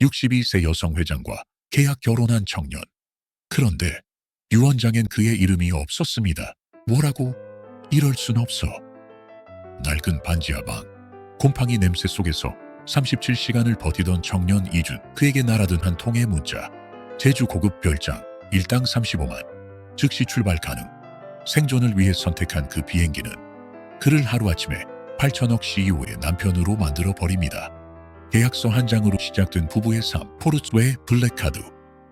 62세 여성 회장과 계약 결혼한 청년. 그런데 유언장엔 그의 이름이 없었습니다. 뭐라고? 이럴 순 없어. 낡은 반지하 방, 곰팡이 냄새 속에서 37시간을 버티던 청년 이준. 그에게 날아든 한 통의 문자. 제주 고급 별장, 일당 35만. 즉시 출발 가능. 생존을 위해 선택한 그 비행기는 그를 하루아침에 8천억 CEO의 남편으로 만들어 버립니다. 계약서 한 장으로 시작된 부부의 삶, 포르츠의 블랙카드,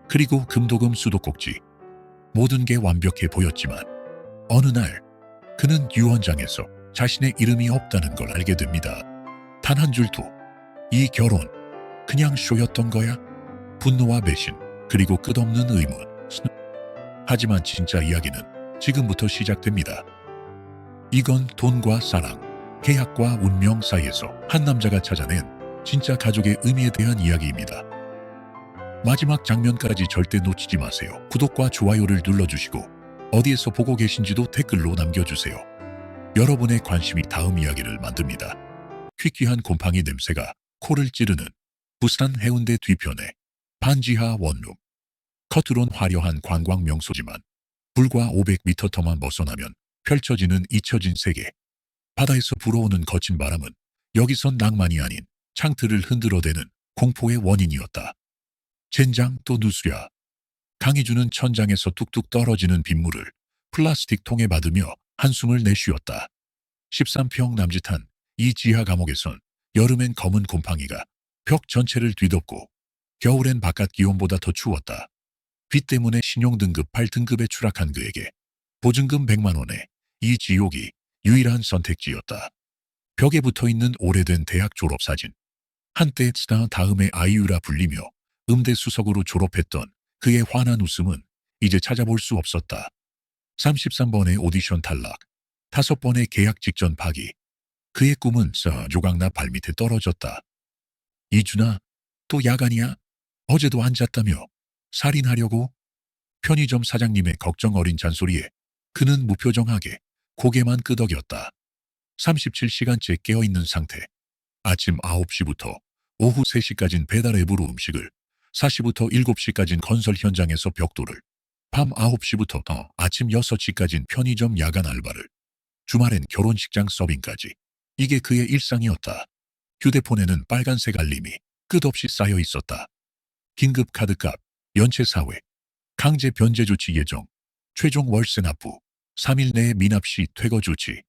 그리고 금도금 수도꼭지. 모든 게 완벽해 보였지만 어느 날 그는 유언장에서 자신의 이름이 없다는 걸 알게 됩니다. 단 한 줄도. 이 결혼 그냥 쇼였던 거야? 분노와 배신, 그리고 끝없는 의문. 하지만 진짜 이야기는 지금부터 시작됩니다. 이건 돈과 사랑, 계약과 운명 사이에서 한 남자가 찾아낸 진짜 가족의 의미에 대한 이야기입니다. 마지막 장면까지 절대 놓치지 마세요. 구독과 좋아요를 눌러주시고 어디에서 보고 계신지도 댓글로 남겨주세요. 여러분의 관심이 다음 이야기를 만듭니다. 퀴퀴한 곰팡이 냄새가 코를 찌르는 부산 해운대 뒤편의 반지하 원룸. 겉으론 화려한 관광 명소지만 불과 500m 터만 벗어나면 펼쳐지는 잊혀진 세계. 바다에서 불어오는 거친 바람은 여기선 낭만이 아닌 창틀을 흔들어대는 공포의 원인이었다. 젠장 또 누수야. 강희준은 천장에서 뚝뚝 떨어지는 빗물을 플라스틱 통에 받으며 한숨을 내쉬었다. 13평 남짓한 이 지하 감옥에선 여름엔 검은 곰팡이가 벽 전체를 뒤덮고 겨울엔 바깥 기온보다 더 추웠다. 빚 때문에 신용등급 8등급에 추락한 그에게 보증금 100만 원에 이 지옥이 유일한 선택지였다. 벽에 붙어있는 오래된 대학 졸업사진. 한때 스타 다음에 아이유라 불리며 음대 수석으로 졸업했던 그의 환한 웃음은 이제 찾아볼 수 없었다. 33번의 오디션 탈락, 5번의 계약 직전 파기. 그의 꿈은 조각나 발밑에 떨어졌다. 이준아, 또 야간이야? 어제도 안 잤다며 살인하려고? 편의점 사장님의 걱정 어린 잔소리에 그는 무표정하게 고개만 끄덕였다. 37시간째 깨어있는 상태. 아침 9시부터 오후 3시까진 배달 앱으로 음식을, 4시부터 7시까진 건설 현장에서 벽돌을, 밤 9시부터 아침 6시까진 편의점 야간 알바를, 주말엔 결혼식장 서빙까지. 이게 그의 일상이었다. 휴대폰에는 빨간색 알림이 끝없이 쌓여 있었다. 긴급 카드값, 연체 사회, 강제 변제 조치 예정, 최종 월세 납부, 3일 내에 미납 시 퇴거 조치,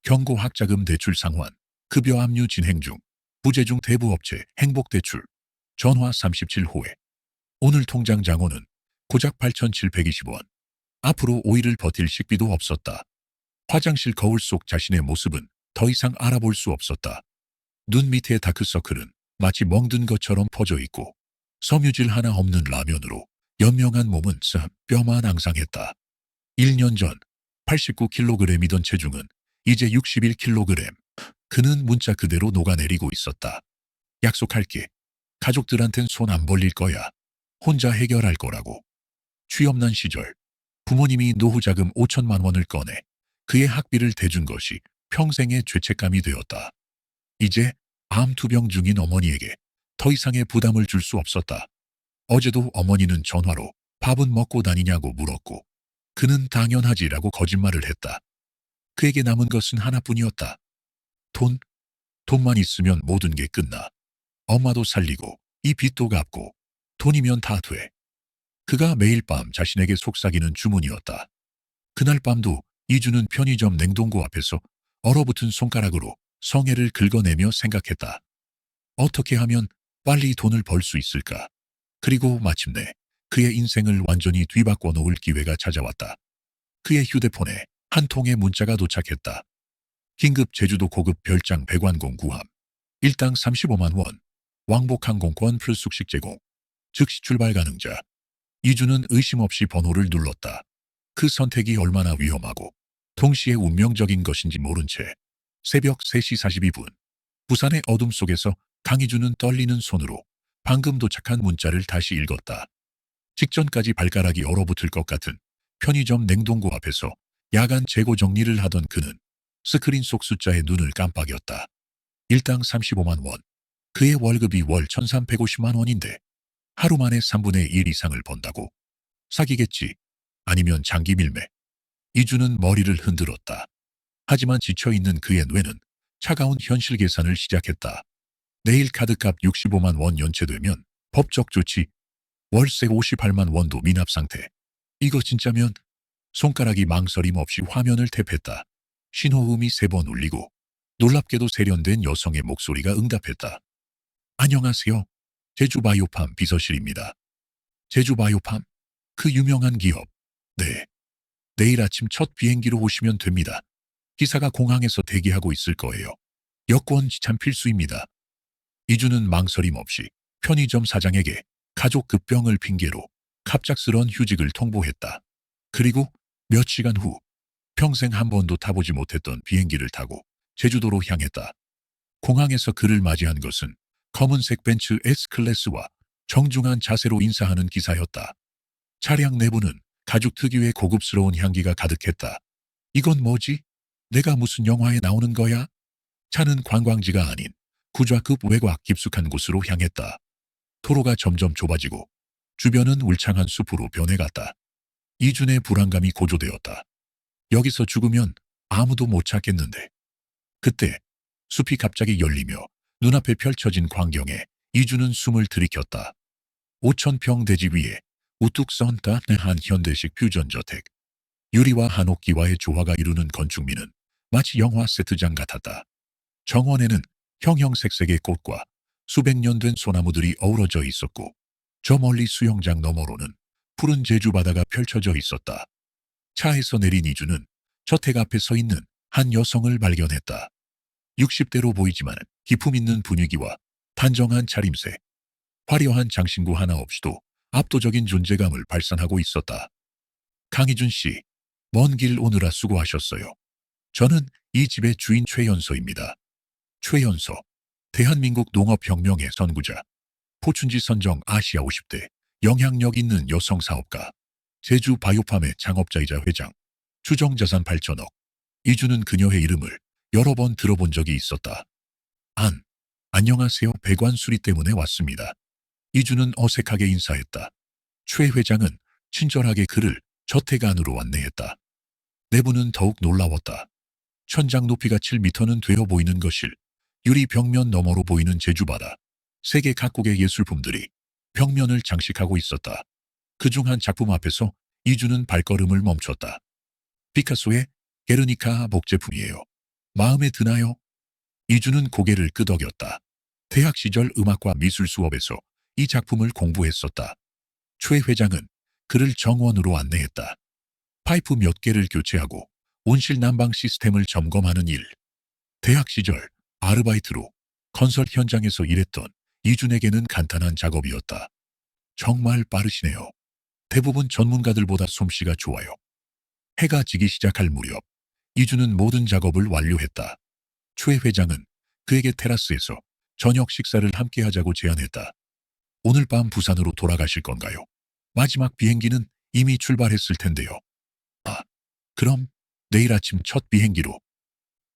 경고 학자금 대출 상환, 급여 압류 진행 중, 부재중 대부업체 행복대출, 전화 37호에. 오늘 통장 잔고는 고작 8,720원. 앞으로 5일을 버틸 식비도 없었다. 화장실 거울 속 자신의 모습은 더 이상 알아볼 수 없었다. 눈 밑의 다크서클은 마치 멍든 것처럼 퍼져 있고 섬유질 하나 없는 라면으로 연명한 몸은 뼈만 앙상했다. 1년 전 89kg이던 체중은 이제 61kg. 그는 문자 그대로 녹아내리고 있었다. 약속할게. 가족들한텐 손 안 벌릴 거야. 혼자 해결할 거라고. 취업난 시절 부모님이 노후자금 5천만 원을 꺼내 그의 학비를 대준 것이 평생의 죄책감이 되었다. 이제 암 투병 중인 어머니에게 더 이상의 부담을 줄 수 없었다. 어제도 어머니는 전화로 밥은 먹고 다니냐고 물었고 그는 당연하지라고 거짓말을 했다. 그에게 남은 것은 하나뿐이었다. 돈. 돈만 있으면 모든 게 끝나. 엄마도 살리고 이 빚도 갚고 돈이면 다 돼. 그가 매일 밤 자신에게 속삭이는 주문이었다. 그날 밤도 이주는 편의점 냉동고 앞에서 얼어붙은 손가락으로 성애를 긁어내며 생각했다. 어떻게 하면 빨리 돈을 벌 수 있을까? 그리고 마침내 그의 인생을 완전히 뒤바꿔 놓을 기회가 찾아왔다. 그의 휴대폰에 한 통의 문자가 도착했다. 긴급 제주도 고급 별장 배관공 구함. 일당 35만 원. 왕복 항공권 플러스 숙식 제공. 즉시 출발 가능자. 이주는 의심 없이 번호를 눌렀다. 그 선택이 얼마나 위험하고 동시에 운명적인 것인지 모른 채 새벽 3시 42분 부산의 어둠 속에서 강희준은 떨리는 손으로 방금 도착한 문자를 다시 읽었다. 직전까지 발가락이 얼어붙을 것 같은 편의점 냉동고 앞에서 야간 재고 정리를 하던 그는 스크린 속 숫자에 눈을 깜빡였다. 일당 35만 원. 그의 월급이 월 1,350만 원인데 하루 만에 3분의 1 이상을 번다고? 사기겠지. 아니면 장기 밀매. 이주는 머리를 흔들었다. 하지만 지쳐있는 그의 뇌는 차가운 현실 계산을 시작했다. 내일 카드값 65만 원 연체되면 법적 조치, 월세 58만 원도 미납 상태. 이거 진짜면? 손가락이 망설임 없이 화면을 탭했다. 신호음이 3번 울리고 놀랍게도 세련된 여성의 목소리가 응답했다. 안녕하세요. 제주바이오팜 비서실입니다. 제주바이오팜? 그 유명한 기업. 네. 내일 아침 첫 비행기로 오시면 됩니다. 기사가 공항에서 대기하고 있을 거예요. 여권 지참 필수입니다. 이주는 망설임 없이 편의점 사장에게 가족 급병을 핑계로 갑작스런 휴직을 통보했다. 그리고 몇 시간 후 평생 한 번도 타보지 못했던 비행기를 타고 제주도로 향했다. 공항에서 그를 맞이한 것은 검은색 벤츠 S클래스와 정중한 자세로 인사하는 기사였다. 차량 내부는 가죽 특유의 고급스러운 향기가 가득했다. 이건 뭐지? 내가 무슨 영화에 나오는 거야? 차는 관광지가 아닌 구좌급 외곽 깊숙한 곳으로 향했다. 도로가 점점 좁아지고 주변은 울창한 숲으로 변해갔다. 이준의 불안감이 고조되었다. 여기서 죽으면 아무도 못 찾겠는데. 그때 숲이 갑자기 열리며 눈앞에 펼쳐진 광경에 이준은 숨을 들이켰다. 5,000평 대지 위에 우뚝 선 따뜻한 현대식 퓨전 저택. 유리와 한옥기와의 조화가 이루는 건축미는 마치 영화 세트장 같았다. 정원에는 형형색색의 꽃과 수백 년 된 소나무들이 어우러져 있었고 저 멀리 수영장 너머로는 푸른 제주 바다가 펼쳐져 있었다. 차에서 내린 이주는 저택 앞에 서 있는 한 여성을 발견했다. 60대로 보이지만 기품 있는 분위기와 단정한 차림새, 화려한 장신구 하나 없이도 압도적인 존재감을 발산하고 있었다. 강희준 씨, 먼 길 오느라 수고하셨어요. 저는 이 집의 주인 최연서입니다. 최연서, 대한민국 농업혁명의 선구자, 포춘지 선정 아시아 50대, 영향력 있는 여성 사업가, 제주 바이오팜의 창업자이자 회장, 추정자산 8천억. 이주는 그녀의 이름을 여러 번 들어본 적이 있었다. 안녕하세요. 배관 수리 때문에 왔습니다. 이주는 어색하게 인사했다. 최 회장은 친절하게 그를 저택 안으로 안내했다. 내부는 더욱 놀라웠다. 천장 높이가 7m는 되어 보이는 거실, 유리 벽면 너머로 보이는 제주바다, 세계 각국의 예술품들이 벽면을 장식하고 있었다. 그중 한 작품 앞에서 이주는 발걸음을 멈췄다. 피카소의 게르니카 목제품이에요. 마음에 드나요? 이주는 고개를 끄덕였다. 대학 시절 음악과 미술 수업에서 이 작품을 공부했었다. 최 회장은 그를 정원으로 안내했다. 파이프 몇 개를 교체하고 온실 난방 시스템을 점검하는 일. 대학 시절 아르바이트로 건설 현장에서 일했던 이준에게는 간단한 작업이었다. 정말 빠르시네요. 대부분 전문가들보다 솜씨가 좋아요. 해가 지기 시작할 무렵 이준은 모든 작업을 완료했다. 최 회장은 그에게 테라스에서 저녁 식사를 함께 하자고 제안했다. 오늘 밤 부산으로 돌아가실 건가요? 마지막 비행기는 이미 출발했을 텐데요. 그럼 내일 아침 첫 비행기로.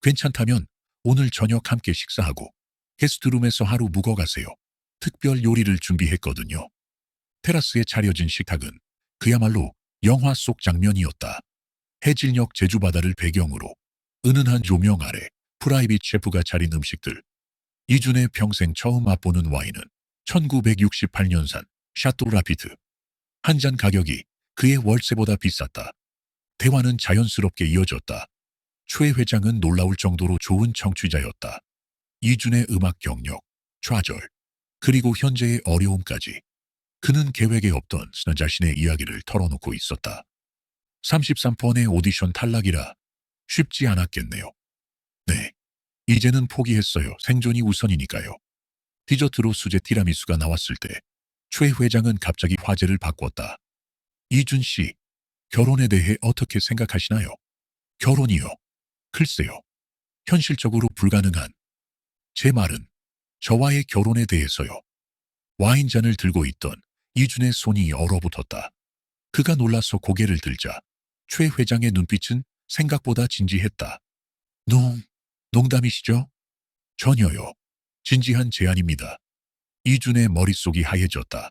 괜찮다면 오늘 저녁 함께 식사하고 게스트룸에서 하루 묵어 가세요. 특별 요리를 준비했거든요. 테라스에 차려진 식탁은 그야말로 영화 속 장면이었다. 해질녘 제주바다를 배경으로 은은한 조명 아래 프라이빗 셰프가 차린 음식들. 이준의 평생 처음 맛보는 와인은 1968년산 샤또 라피트. 한 잔 가격이 그의 월세보다 비쌌다. 대화는 자연스럽게 이어졌다. 최 회장은 놀라울 정도로 좋은 청취자였다. 이준의 음악 경력, 좌절, 그리고 현재의 어려움까지. 그는 계획에 없던 자신의 이야기를 털어놓고 있었다. 33번의 오디션 탈락이라 쉽지 않았겠네요. 네, 이제는 포기했어요. 생존이 우선이니까요. 디저트로 수제 티라미수가 나왔을 때 최 회장은 갑자기 화제를 바꿨다. 이준 씨, 결혼에 대해 어떻게 생각하시나요? 결혼이요? 글쎄요. 현실적으로 불가능한. 제 말은 저와의 결혼에 대해서요. 와인잔을 들고 있던 이준의 손이 얼어붙었다. 그가 놀라서 고개를 들자 최 회장의 눈빛은 생각보다 진지했다. 농담이시죠? 전혀요. 진지한 제안입니다. 이준의 머릿속이 하얘졌다.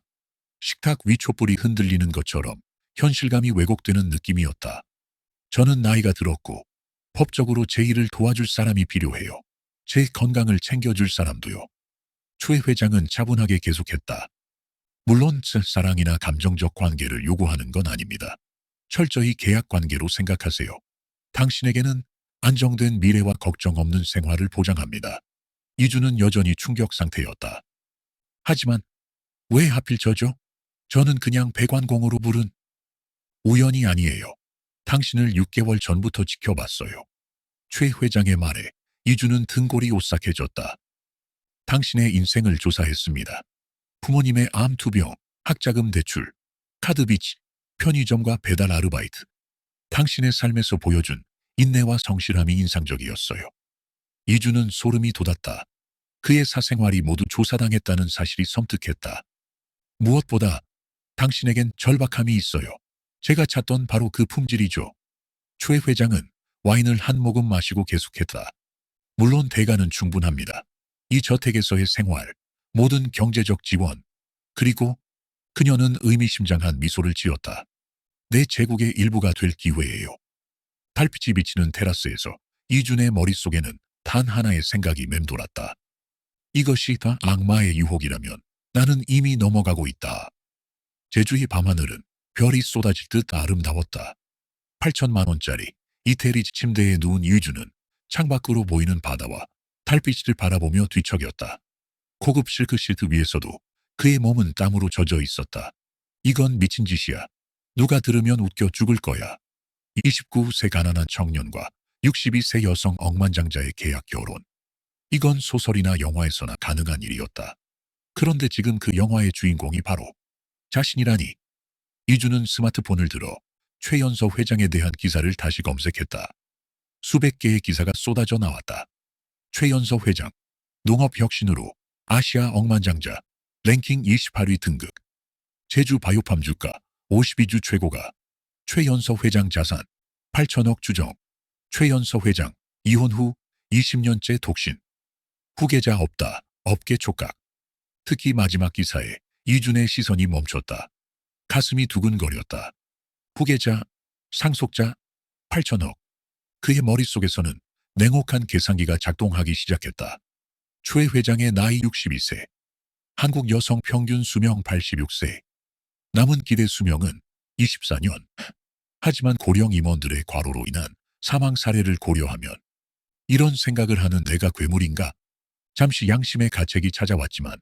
식탁 위 촛불이 흔들리는 것처럼 현실감이 왜곡되는 느낌이었다. 저는 나이가 들었고 법적으로 제 일을 도와줄 사람이 필요해요. 제 건강을 챙겨줄 사람도요. 최 회장은 차분하게 계속했다. 물론 사랑이나 감정적 관계를 요구하는 건 아닙니다. 철저히 계약 관계로 생각하세요. 당신에게는 안정된 미래와 걱정 없는 생활을 보장합니다. 이주는 여전히 충격 상태였다. 하지만 왜 하필 저죠? 저는 그냥 배관공으로 부른 우연이 아니에요. 당신을 6개월 전부터 지켜봤어요. 최 회장의 말에 이주는 등골이 오싹해졌다. 당신의 인생을 조사했습니다. 부모님의 암 투병, 학자금 대출, 카드 빚, 편의점과 배달 아르바이트. 당신의 삶에서 보여준 인내와 성실함이 인상적이었어요. 이주는 소름이 돋았다. 그의 사생활이 모두 조사당했다는 사실이 섬뜩했다. 무엇보다 당신에겐 절박함이 있어요. 제가 찾던 바로 그 품질이죠. 최 회장은 와인을 한 모금 마시고 계속했다. 물론 대가는 충분합니다. 이 저택에서의 생활, 모든 경제적 지원, 그리고 그녀는 의미심장한 미소를 지었다. 내 제국의 일부가 될 기회예요. 달빛이 비치는 테라스에서 이준의 머릿속에는 단 하나의 생각이 맴돌았다. 이것이 다 악마의 유혹이라면 나는 이미 넘어가고 있다. 제주의 밤하늘은 별이 쏟아질 듯 아름다웠다. 8천만 원짜리 이태리 침대에 누운 이주는 창밖으로 보이는 바다와 달빛을 바라보며 뒤척였다. 고급 실크 시트 위에서도 그의 몸은 땀으로 젖어 있었다. 이건 미친 짓이야. 누가 들으면 웃겨 죽을 거야. 29세 가난한 청년과 62세 여성 억만장자의 계약 결혼. 이건 소설이나 영화에서나 가능한 일이었다. 그런데 지금 그 영화의 주인공이 바로 자신이라니. 이주는 스마트폰을 들어 최연서 회장에 대한 기사를 다시 검색했다. 수백 개의 기사가 쏟아져 나왔다. 최연서 회장, 농업혁신으로 아시아 억만장자, 랭킹 28위 등극, 제주 바이오팜 주가 52주 최고가, 최연서 회장 자산 8천억 추정, 최연서 회장 이혼 후 20년째 독신, 후계자 없다, 업계 촉각. 특히 마지막 기사에 이준의 시선이 멈췄다. 가슴이 두근거렸다. 후계자, 상속자, 8천억. 그의 머릿속에서는 냉혹한 계산기가 작동하기 시작했다. 최 회장의 나이 62세. 한국 여성 평균 수명 86세. 남은 기대 수명은 24년. 하지만 고령 임원들의 과로로 인한 사망 사례를 고려하면 이런 생각을 하는 내가 괴물인가? 잠시 양심의 가책이 찾아왔지만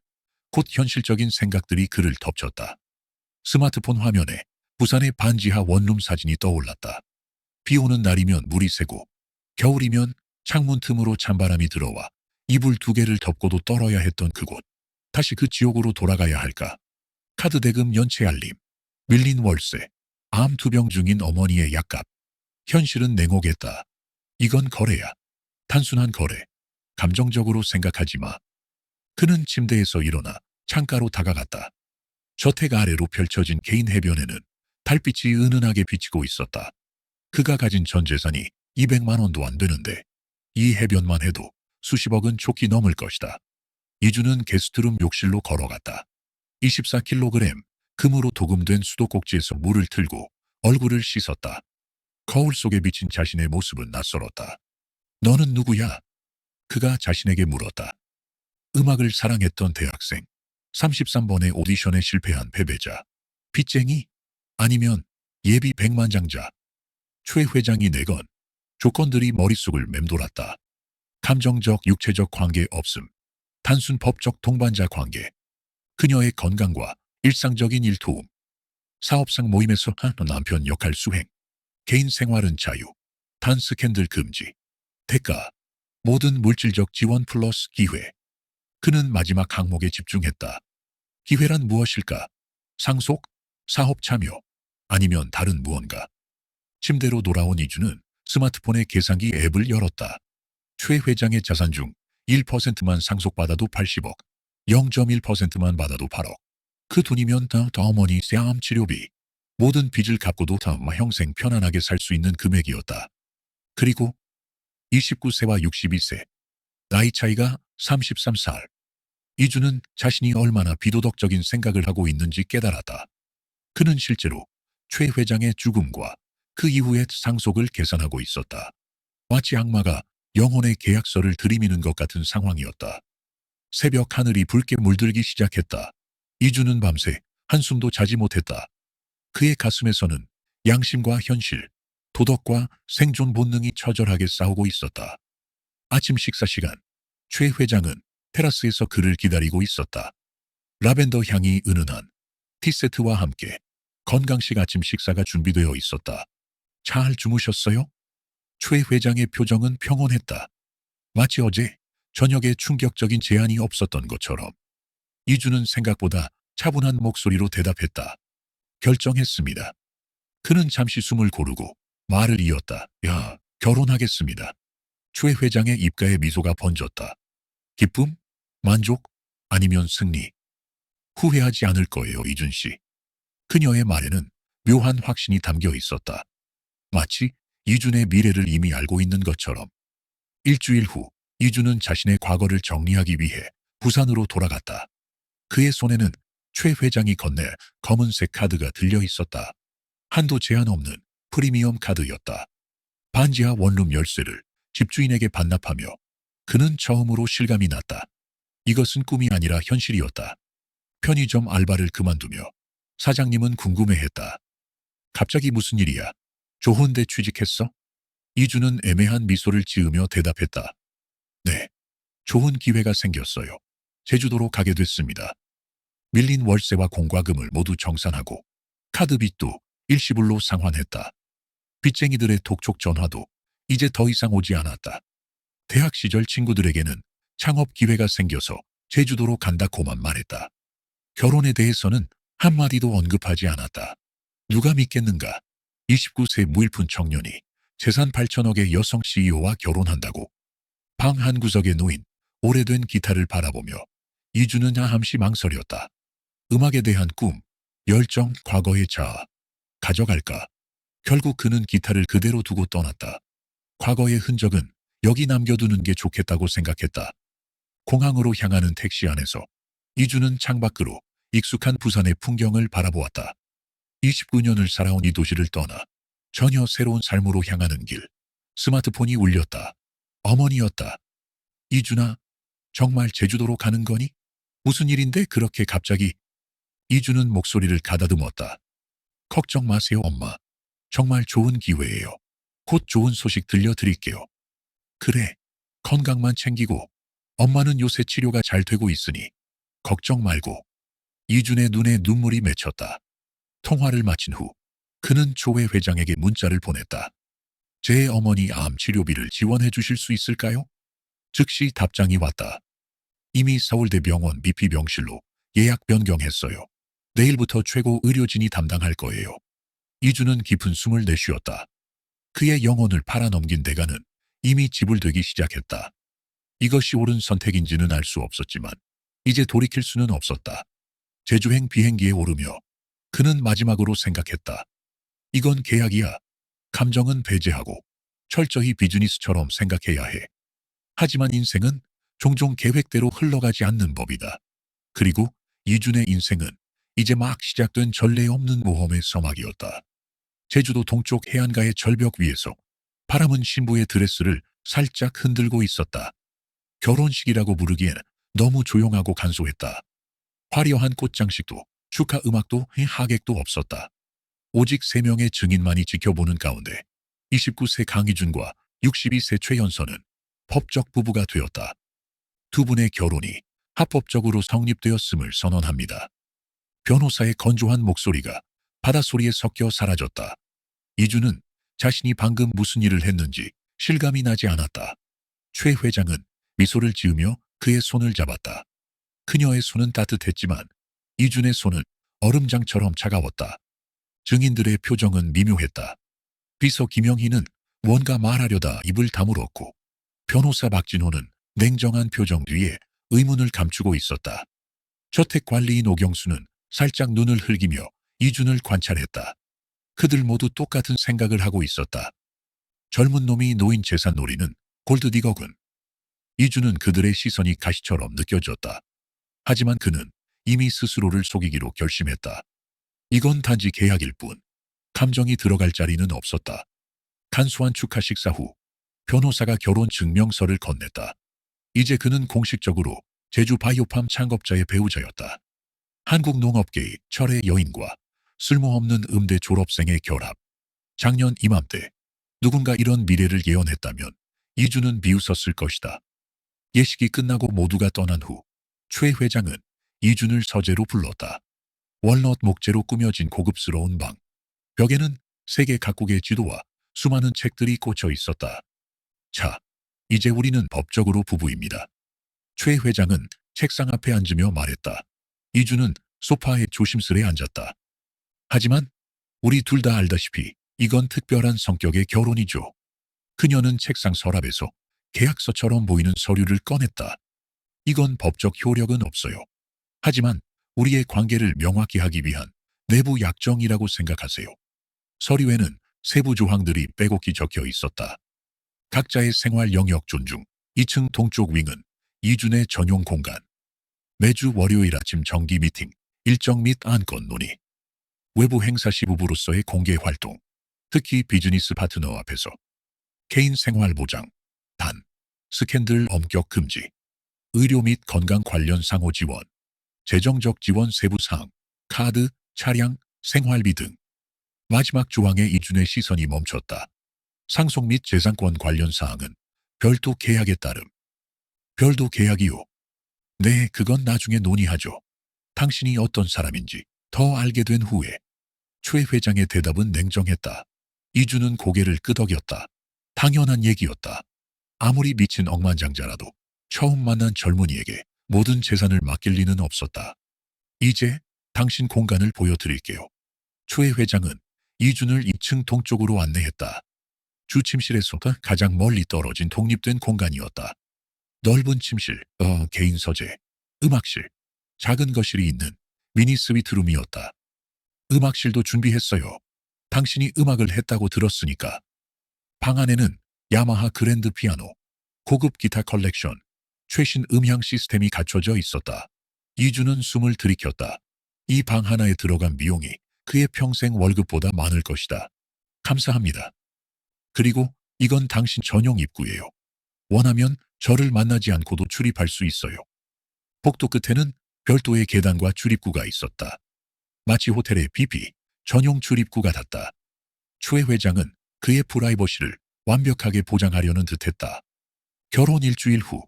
곧 현실적인 생각들이 그를 덮쳤다. 스마트폰 화면에 부산의 반지하 원룸 사진이 떠올랐다. 비 오는 날이면 물이 새고 겨울이면 창문 틈으로 찬바람이 들어와 이불 2개를 덮고도 떨어야 했던 그곳. 다시 그 지옥으로 돌아가야 할까? 카드 대금 연체 알림, 밀린 월세, 암 투병 중인 어머니의 약값. 현실은 냉혹했다. 이건 거래야. 단순한 거래. 감정적으로 생각하지 마. 그는 침대에서 일어나 창가로 다가갔다. 저택 아래로 펼쳐진 개인 해변에는 달빛이 은은하게 비치고 있었다. 그가 가진 전 재산이 200만 원도 안 되는데 이 해변만 해도 수십억은 좋게 넘을 것이다. 이주는 게스트룸 욕실로 걸어갔다. 24kg 금으로 도금된 수도꼭지에서 물을 틀고 얼굴을 씻었다. 거울 속에 비친 자신의 모습은 낯설었다. 너는 누구야? 그가 자신에게 물었다. 음악을 사랑했던 대학생, 33번의 오디션에 실패한 패배자, 빚쟁이? 아니면 예비 백만장자? 최 회장이 내건 조건들이 머릿속을 맴돌았다. 감정적, 육체적 관계 없음, 단순 법적 동반자 관계, 그녀의 건강과 일상적인 일도움, 사업상 모임에서 남편 역할 수행, 개인 생활은 자유, 단 스캔들 금지, 대가, 모든 물질적 지원 플러스 기회. 그는 마지막 항목에 집중했다. 기회란 무엇일까? 상속? 사업 참여? 아니면 다른 무언가? 침대로 돌아온 이주는 스마트폰의 계산기 앱을 열었다. 최 회장의 자산 중 1%만 상속받아도 80억, 0.1%만 받아도 8억. 그 돈이면 다 어머니 암 치료비, 모든 빚을 갚고도 다 평생 편안하게 살 수 있는 금액이었다. 그리고 29세와 62세, 나이 차이가 33살. 이주는 자신이 얼마나 비도덕적인 생각을 하고 있는지 깨달았다. 그는 실제로 최 회장의 죽음과 그 이후의 상속을 계산하고 있었다. 마치 악마가 영혼의 계약서를 들이미는 것 같은 상황이었다. 새벽 하늘이 붉게 물들기 시작했다. 이주는 밤새 한숨도 자지 못했다. 그의 가슴에서는 양심과 현실, 도덕과 생존 본능이 처절하게 싸우고 있었다. 아침 식사 시간, 최 회장은 테라스에서 그를 기다리고 있었다. 라벤더 향이 은은한 티세트와 함께 건강식 아침 식사가 준비되어 있었다. 잘 주무셨어요? 최 회장의 표정은 평온했다. 마치 어제 저녁에 충격적인 제안이 없었던 것처럼. 이주는 생각보다 차분한 목소리로 대답했다. 결정했습니다. 그는 잠시 숨을 고르고 말을 이었다. 야, 결혼하겠습니다. 최 회장의 입가에 미소가 번졌다. 기쁨? 만족? 아니면 승리? 후회하지 않을 거예요, 이준 씨. 그녀의 말에는 묘한 확신이 담겨 있었다. 마치 이준의 미래를 이미 알고 있는 것처럼. 일주일 후, 이준은 자신의 과거를 정리하기 위해 부산으로 돌아갔다. 그의 손에는 최 회장이 건넬 검은색 카드가 들려 있었다. 한도 제한 없는 프리미엄 카드였다. 반지하 원룸 열쇠를 집주인에게 반납하며 그는 처음으로 실감이 났다. 이것은 꿈이 아니라 현실이었다. 편의점 알바를 그만두며 사장님은 궁금해했다. 갑자기 무슨 일이야? 좋은 데 취직했어? 이주는 애매한 미소를 지으며 대답했다. 네, 좋은 기회가 생겼어요. 제주도로 가게 됐습니다. 밀린 월세와 공과금을 모두 정산하고 카드 빚도 일시불로 상환했다. 빚쟁이들의 독촉 전화도 이제 더 이상 오지 않았다. 대학 시절 친구들에게는 창업 기회가 생겨서 제주도로 간다고만 말했다. 결혼에 대해서는 한마디도 언급하지 않았다. 누가 믿겠는가? 29세 무일푼 청년이 재산 8천억의 여성 CEO와 결혼한다고. 방 한 구석에 놓인 오래된 기타를 바라보며 이주는 한함시 망설였다. 음악에 대한 꿈, 열정, 과거의 자아. 가져갈까? 결국 그는 기타를 그대로 두고 떠났다. 과거의 흔적은 여기 남겨두는 게 좋겠다고 생각했다. 공항으로 향하는 택시 안에서 이주는 창밖으로 익숙한 부산의 풍경을 바라보았다. 29년을 살아온 이 도시를 떠나 전혀 새로운 삶으로 향하는 길. 스마트폰이 울렸다. 어머니였다. 이준아, 정말 제주도로 가는 거니? 무슨 일인데 그렇게 갑자기? 이주는 목소리를 가다듬었다. 걱정 마세요, 엄마. 정말 좋은 기회예요. 곧 좋은 소식 들려드릴게요. 그래, 건강만 챙기고 엄마는 요새 치료가 잘 되고 있으니 걱정 말고. 이준의 눈에 눈물이 맺혔다. 통화를 마친 후 그는 조회 회장에게 문자를 보냈다. 제 어머니 암 치료비를 지원해 주실 수 있을까요? 즉시 답장이 왔다. 이미 서울대병원 미피병실로 예약 변경했어요. 내일부터 최고 의료진이 담당할 거예요. 이주는 깊은 숨을 내쉬었다. 그의 영혼을 팔아넘긴 대가는 이미 지불되기 시작했다. 이것이 옳은 선택인지는 알 수 없었지만 이제 돌이킬 수는 없었다. 제주행 비행기에 오르며 그는 마지막으로 생각했다. 이건 계약이야. 감정은 배제하고 철저히 비즈니스처럼 생각해야 해. 하지만 인생은 종종 계획대로 흘러가지 않는 법이다. 그리고 이준의 인생은 이제 막 시작된 전례 없는 모험의 서막이었다. 제주도 동쪽 해안가의 절벽 위에서 바람은 신부의 드레스를 살짝 흔들고 있었다. 결혼식이라고 부르기엔 너무 조용하고 간소했다. 화려한 꽃장식도 축하 음악도 하객도 없었다. 오직 3명의 증인만이 지켜보는 가운데 29세 강희준과 62세 최연서는 법적 부부가 되었다. 두 분의 결혼이 합법적으로 성립되었음을 선언합니다. 변호사의 건조한 목소리가 바닷소리에 섞여 사라졌다. 이주는 자신이 방금 무슨 일을 했는지 실감이 나지 않았다. 최 회장은 미소를 지으며 그의 손을 잡았다. 그녀의 손은 따뜻했지만 이준의 손은 얼음장처럼 차가웠다. 증인들의 표정은 미묘했다. 비서 김영희는 뭔가 말하려다 입을 다물었고 변호사 박진호는 냉정한 표정 뒤에 의문을 감추고 있었다. 저택관리인 오경수는 살짝 눈을 흘기며 이준을 관찰했다. 그들 모두 똑같은 생각을 하고 있었다. 젊은 놈이 노인 재산 노리는 골드디거군. 이준은 그들의 시선이 가시처럼 느껴졌다. 하지만 그는 이미 스스로를 속이기로 결심했다. 이건 단지 계약일 뿐 감정이 들어갈 자리는 없었다. 간소한 축하 식사 후 변호사가 결혼 증명서를 건넸다. 이제 그는 공식적으로 제주 바이오팜 창업자의 배우자였다. 한국 농업계의 철의 여인과 쓸모없는 음대 졸업생의 결합. 작년 이맘때 누군가 이런 미래를 예언했다면 이주는 비웃었을 것이다. 예식이 끝나고 모두가 떠난 후 최 회장은 이준을 서재로 불렀다. 월넛 목재로 꾸며진 고급스러운 방. 벽에는 세계 각국의 지도와 수많은 책들이 꽂혀 있었다. 자, 이제 우리는 법적으로 부부입니다. 최 회장은 책상 앞에 앉으며 말했다. 이준은 소파에 조심스레 앉았다. 하지만 우리 둘 다 알다시피 이건 특별한 성격의 결혼이죠. 그녀는 책상 서랍에서 계약서처럼 보이는 서류를 꺼냈다. 이건 법적 효력은 없어요. 하지만 우리의 관계를 명확히 하기 위한 내부 약정이라고 생각하세요. 서류에는 세부 조항들이 빼곡히 적혀 있었다. 각자의 생활 영역 존중, 2층 동쪽 윙은 이준의 전용 공간, 매주 월요일 아침 정기 미팅, 일정 및 안건 논의, 외부 행사 시 부부로서의 공개 활동, 특히 비즈니스 파트너 앞에서 개인 생활 보장, 단, 스캔들 엄격 금지, 의료 및 건강 관련 상호 지원, 재정적 지원 세부 사항, 카드, 차량, 생활비 등. 마지막 조항에 이준의 시선이 멈췄다. 상속 및 재산권 관련 사항은 별도 계약에 따름. 별도 계약이요? 네, 그건 나중에 논의하죠. 당신이 어떤 사람인지 더 알게 된 후에. 최 회장의 대답은 냉정했다. 이준은 고개를 끄덕였다. 당연한 얘기였다. 아무리 미친 억만장자라도 처음 만난 젊은이에게 모든 재산을 맡길 리는 없었다. 이제 당신 공간을 보여드릴게요. 최 회장은 이준을 2층 동쪽으로 안내했다. 주 침실에서부터 가장 멀리 떨어진 독립된 공간이었다. 넓은 침실, 개인 서재, 음악실, 작은 거실이 있는 미니 스위트룸이었다. 음악실도 준비했어요. 당신이 음악을 했다고 들었으니까. 방 안에는 야마하 그랜드 피아노, 고급 기타 컬렉션, 최신 음향 시스템이 갖춰져 있었다. 이주는 숨을 들이켰다. 이 방 하나에 들어간 비용이 그의 평생 월급보다 많을 것이다. 감사합니다. 그리고 이건 당신 전용 입구예요. 원하면 저를 만나지 않고도 출입할 수 있어요. 복도 끝에는 별도의 계단과 출입구가 있었다. 마치 호텔의 BP, 전용 출입구 같았다. 최 회장은 그의 프라이버시를 완벽하게 보장하려는 듯했다. 결혼 일주일 후,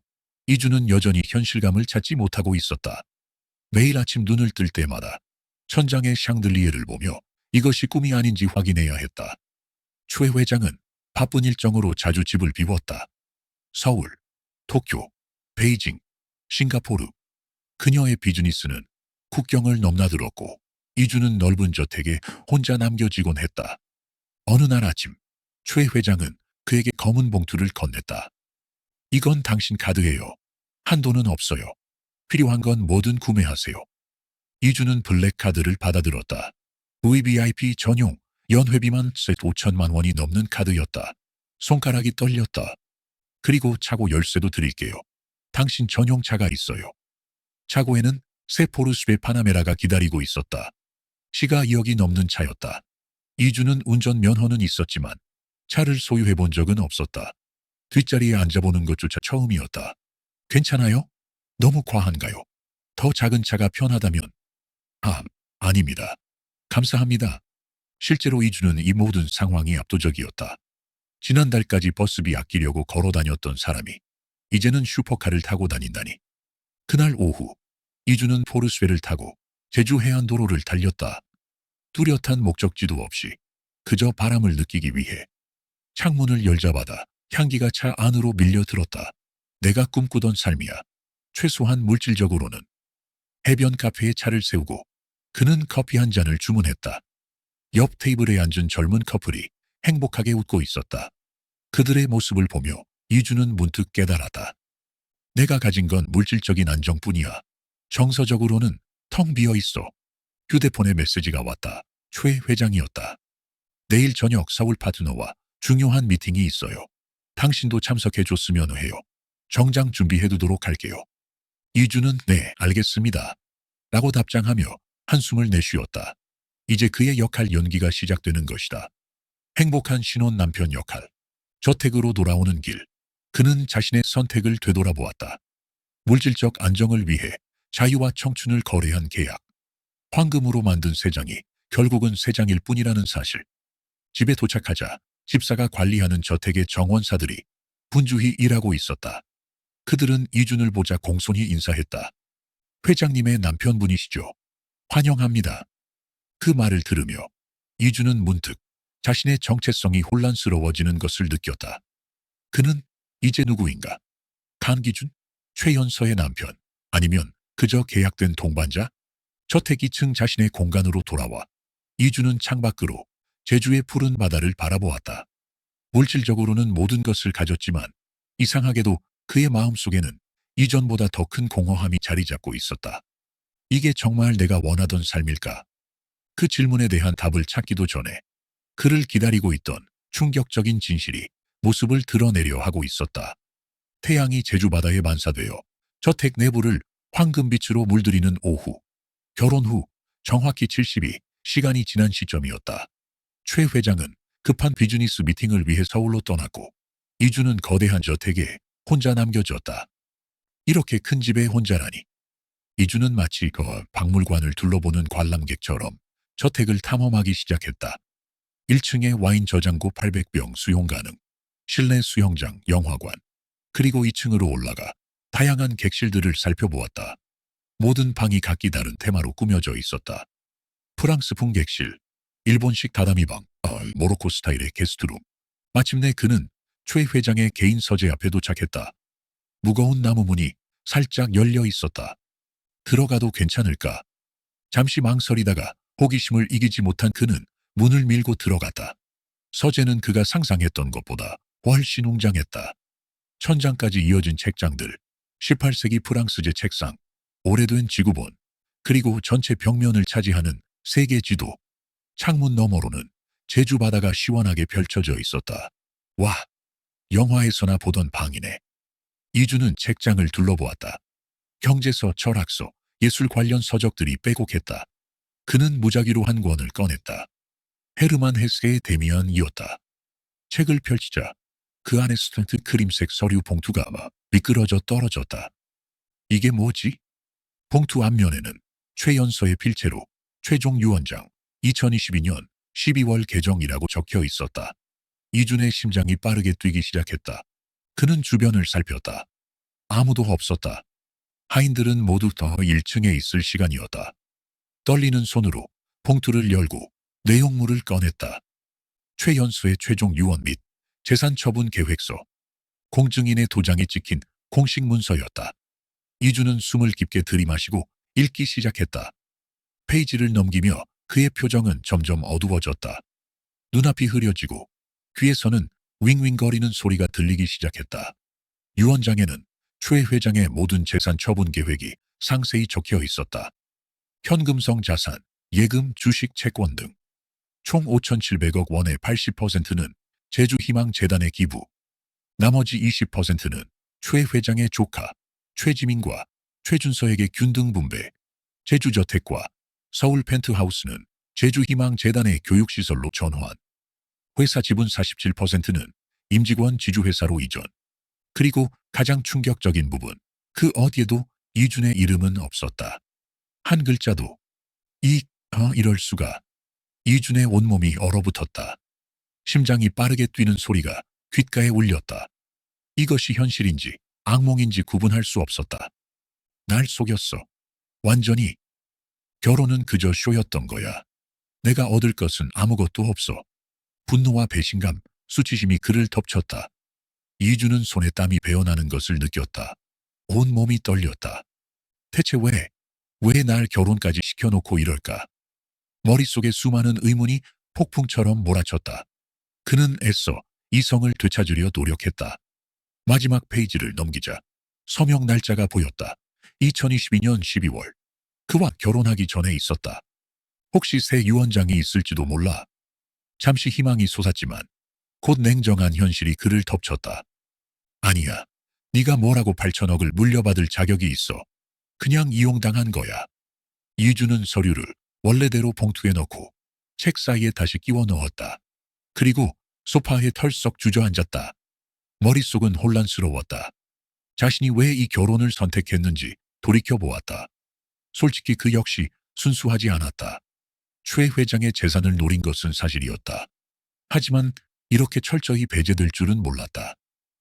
이주는 여전히 현실감을 찾지 못하고 있었다. 매일 아침 눈을 뜰 때마다 천장의 샹들리에를 보며 이것이 꿈이 아닌지 확인해야 했다. 최 회장은 바쁜 일정으로 자주 집을 비웠다. 서울, 도쿄, 베이징, 싱가포르. 그녀의 비즈니스는 국경을 넘나들었고 이주는 넓은 저택에 혼자 남겨지곤 했다. 어느 날 아침, 최 회장은 그에게 검은 봉투를 건넸다. 이건 당신 카드예요. 한도는 없어요. 필요한 건 뭐든 구매하세요. 이주는 블랙카드를 받아들었다. VVIP 전용, 연회비만 5천만 원이 넘는 카드였다. 손가락이 떨렸다. 그리고 차고 열쇠도 드릴게요. 당신 전용 차가 있어요. 차고에는 새 포르쉐 파나메라가 기다리고 있었다. 시가 2억이 넘는 차였다. 이주는 운전 면허는 있었지만 차를 소유해 본 적은 없었다. 뒷자리에 앉아보는 것조차 처음이었다. 괜찮아요? 너무 과한가요? 더 작은 차가 편하다면? 아닙니다. 감사합니다. 실제로 이주는 이 모든 상황이 압도적이었다. 지난달까지 버스비 아끼려고 걸어 다녔던 사람이 이제는 슈퍼카를 타고 다닌다니. 그날 오후, 이주는 포르쉐를 타고 제주 해안도로를 달렸다. 뚜렷한 목적지도 없이 그저 바람을 느끼기 위해. 창문을 열자마자 향기가 차 안으로 밀려들었다. 내가 꿈꾸던 삶이야. 최소한 물질적으로는. 해변 카페에 차를 세우고 그는 커피 한 잔을 주문했다. 옆 테이블에 앉은 젊은 커플이 행복하게 웃고 있었다. 그들의 모습을 보며 이주는 문득 깨달았다. 내가 가진 건 물질적인 안정뿐이야. 정서적으로는 텅 비어 있어. 휴대폰에 메시지가 왔다. 최 회장이었다. 내일 저녁 서울 파트너와 중요한 미팅이 있어요. 당신도 참석해줬으면 해요. 정장 준비해두도록 할게요. 이주는 네, 알겠습니다. 라고 답장하며 한숨을 내쉬었다. 이제 그의 역할 연기가 시작되는 것이다. 행복한 신혼 남편 역할. 저택으로 돌아오는 길. 그는 자신의 선택을 되돌아보았다. 물질적 안정을 위해 자유와 청춘을 거래한 계약. 황금으로 만든 세 장이 결국은 세 장일 뿐이라는 사실. 집에 도착하자 집사가 관리하는 저택의 정원사들이 분주히 일하고 있었다. 그들은 이준을 보자 공손히 인사했다. 회장님의 남편분이시죠? 환영합니다. 그 말을 들으며 이준은 문득 자신의 정체성이 혼란스러워지는 것을 느꼈다. 그는 이제 누구인가? 강기준? 최연서의 남편? 아니면 그저 계약된 동반자? 저택 2층 자신의 공간으로 돌아와 이준은 창밖으로 제주의 푸른 바다를 바라보았다. 물질적으로는 모든 것을 가졌지만 이상하게도 그의 마음속에는 이전보다 더 큰 공허함이 자리 잡고 있었다. 이게 정말 내가 원하던 삶일까? 그 질문에 대한 답을 찾기도 전에 그를 기다리고 있던 충격적인 진실이 모습을 드러내려 하고 있었다. 태양이 제주 바다에 반사되어 저택 내부를 황금빛으로 물들이는 오후. 결혼 후 정확히 70이 시간이 지난 시점이었다. 최 회장은 급한 비즈니스 미팅을 위해 서울로 떠났고 이주는 거대한 저택에 혼자 남겨졌다. 이렇게 큰 집에 혼자라니. 이주는 마치 그 박물관을 둘러보는 관람객처럼 저택을 탐험하기 시작했다. 1층에 와인 저장고 800병 수용 가능, 실내 수영장, 영화관, 그리고 2층으로 올라가 다양한 객실들을 살펴보았다. 모든 방이 각기 다른 테마로 꾸며져 있었다. 프랑스풍 객실, 일본식 다다미방, 모로코 스타일의 게스트룸. 마침내 그는 최 회장의 개인 서재 앞에 도착했다. 무거운 나무 문이 살짝 열려 있었다. 들어가도 괜찮을까? 잠시 망설이다가 호기심을 이기지 못한 그는 문을 밀고 들어갔다. 서재는 그가 상상했던 것보다 훨씬 웅장했다. 천장까지 이어진 책장들, 18세기 프랑스제 책상, 오래된 지구본, 그리고 전체 벽면을 차지하는 세계 지도. 창문 너머로는 제주 바다가 시원하게 펼쳐져 있었다. 와, 영화에서나 보던 방이네. 이주는 책장을 둘러보았다. 경제서, 철학서, 예술 관련 서적들이 빼곡했다. 그는 무작위로 한 권을 꺼냈다. 헤르만 헤세의 데미안이었다. 책을 펼치자 그 안에 스턴트 크림색 서류 봉투가 미끄러져 떨어졌다. 이게 뭐지? 봉투 앞면에는 최연서의 필체로 최종 유언장 2022년 12월 개정이라고 적혀 있었다. 이준의 심장이 빠르게 뛰기 시작했다. 그는 주변을 살폈다. 아무도 없었다. 하인들은 모두 더 1층에 있을 시간이었다. 떨리는 손으로 봉투를 열고 내용물을 꺼냈다. 최연소의 최종 유언 및 재산 처분 계획서, 공증인의 도장이 찍힌 공식 문서였다. 이주는 숨을 깊게 들이마시고 읽기 시작했다. 페이지를 넘기며 그의 표정은 점점 어두워졌다. 눈앞이 흐려지고 귀에서는 윙윙거리는 소리가 들리기 시작했다. 유언장에는 최 회장의 모든 재산 처분 계획이 상세히 적혀 있었다. 현금성 자산, 예금, 주식, 채권 등 총 5,700억 원의 80%는 제주희망재단에 기부, 나머지 20%는 최 회장의 조카, 최지민과 최준서에게 균등 분배, 제주저택과 서울 펜트하우스는 제주희망재단의 교육시설로 전환, 회사 지분 47%는 임직원 지주회사로 이전, 그리고 가장 충격적인 부분, 그 어디에도 이준의 이름은 없었다. 한 글자도. 이럴 수가. 이준의 온몸이 얼어붙었다. 심장이 빠르게 뛰는 소리가 귓가에 울렸다. 이것이 현실인지 악몽인지 구분할 수 없었다. 날 속였어. 완전히. 결혼은 그저 쇼였던 거야. 내가 얻을 것은 아무것도 없어. 분노와 배신감, 수치심이 그를 덮쳤다. 이주는 손에 땀이 배어나는 것을 느꼈다. 온몸이 떨렸다. 대체 왜 날 결혼까지 시켜놓고 이럴까? 머릿속에 수많은 의문이 폭풍처럼 몰아쳤다. 그는 애써 이성을 되찾으려 노력했다. 마지막 페이지를 넘기자 서명 날짜가 보였다. 2022년 12월. 그와 결혼하기 전에 있었다. 혹시 새 유언장이 있을지도 몰라. 잠시 희망이 솟았지만 곧 냉정한 현실이 그를 덮쳤다. 아니야. 네가 뭐라고 8천억을 물려받을 자격이 있어. 그냥 이용당한 거야. 이주는 서류를 원래대로 봉투에 넣고 책 사이에 다시 끼워 넣었다. 그리고 소파에 털썩 주저앉았다. 머릿속은 혼란스러웠다. 자신이 왜 이 결혼을 선택했는지 돌이켜보았다. 솔직히 그 역시 순수하지 않았다. 최 회장의 재산을 노린 것은 사실이었다. 하지만 이렇게 철저히 배제될 줄은 몰랐다.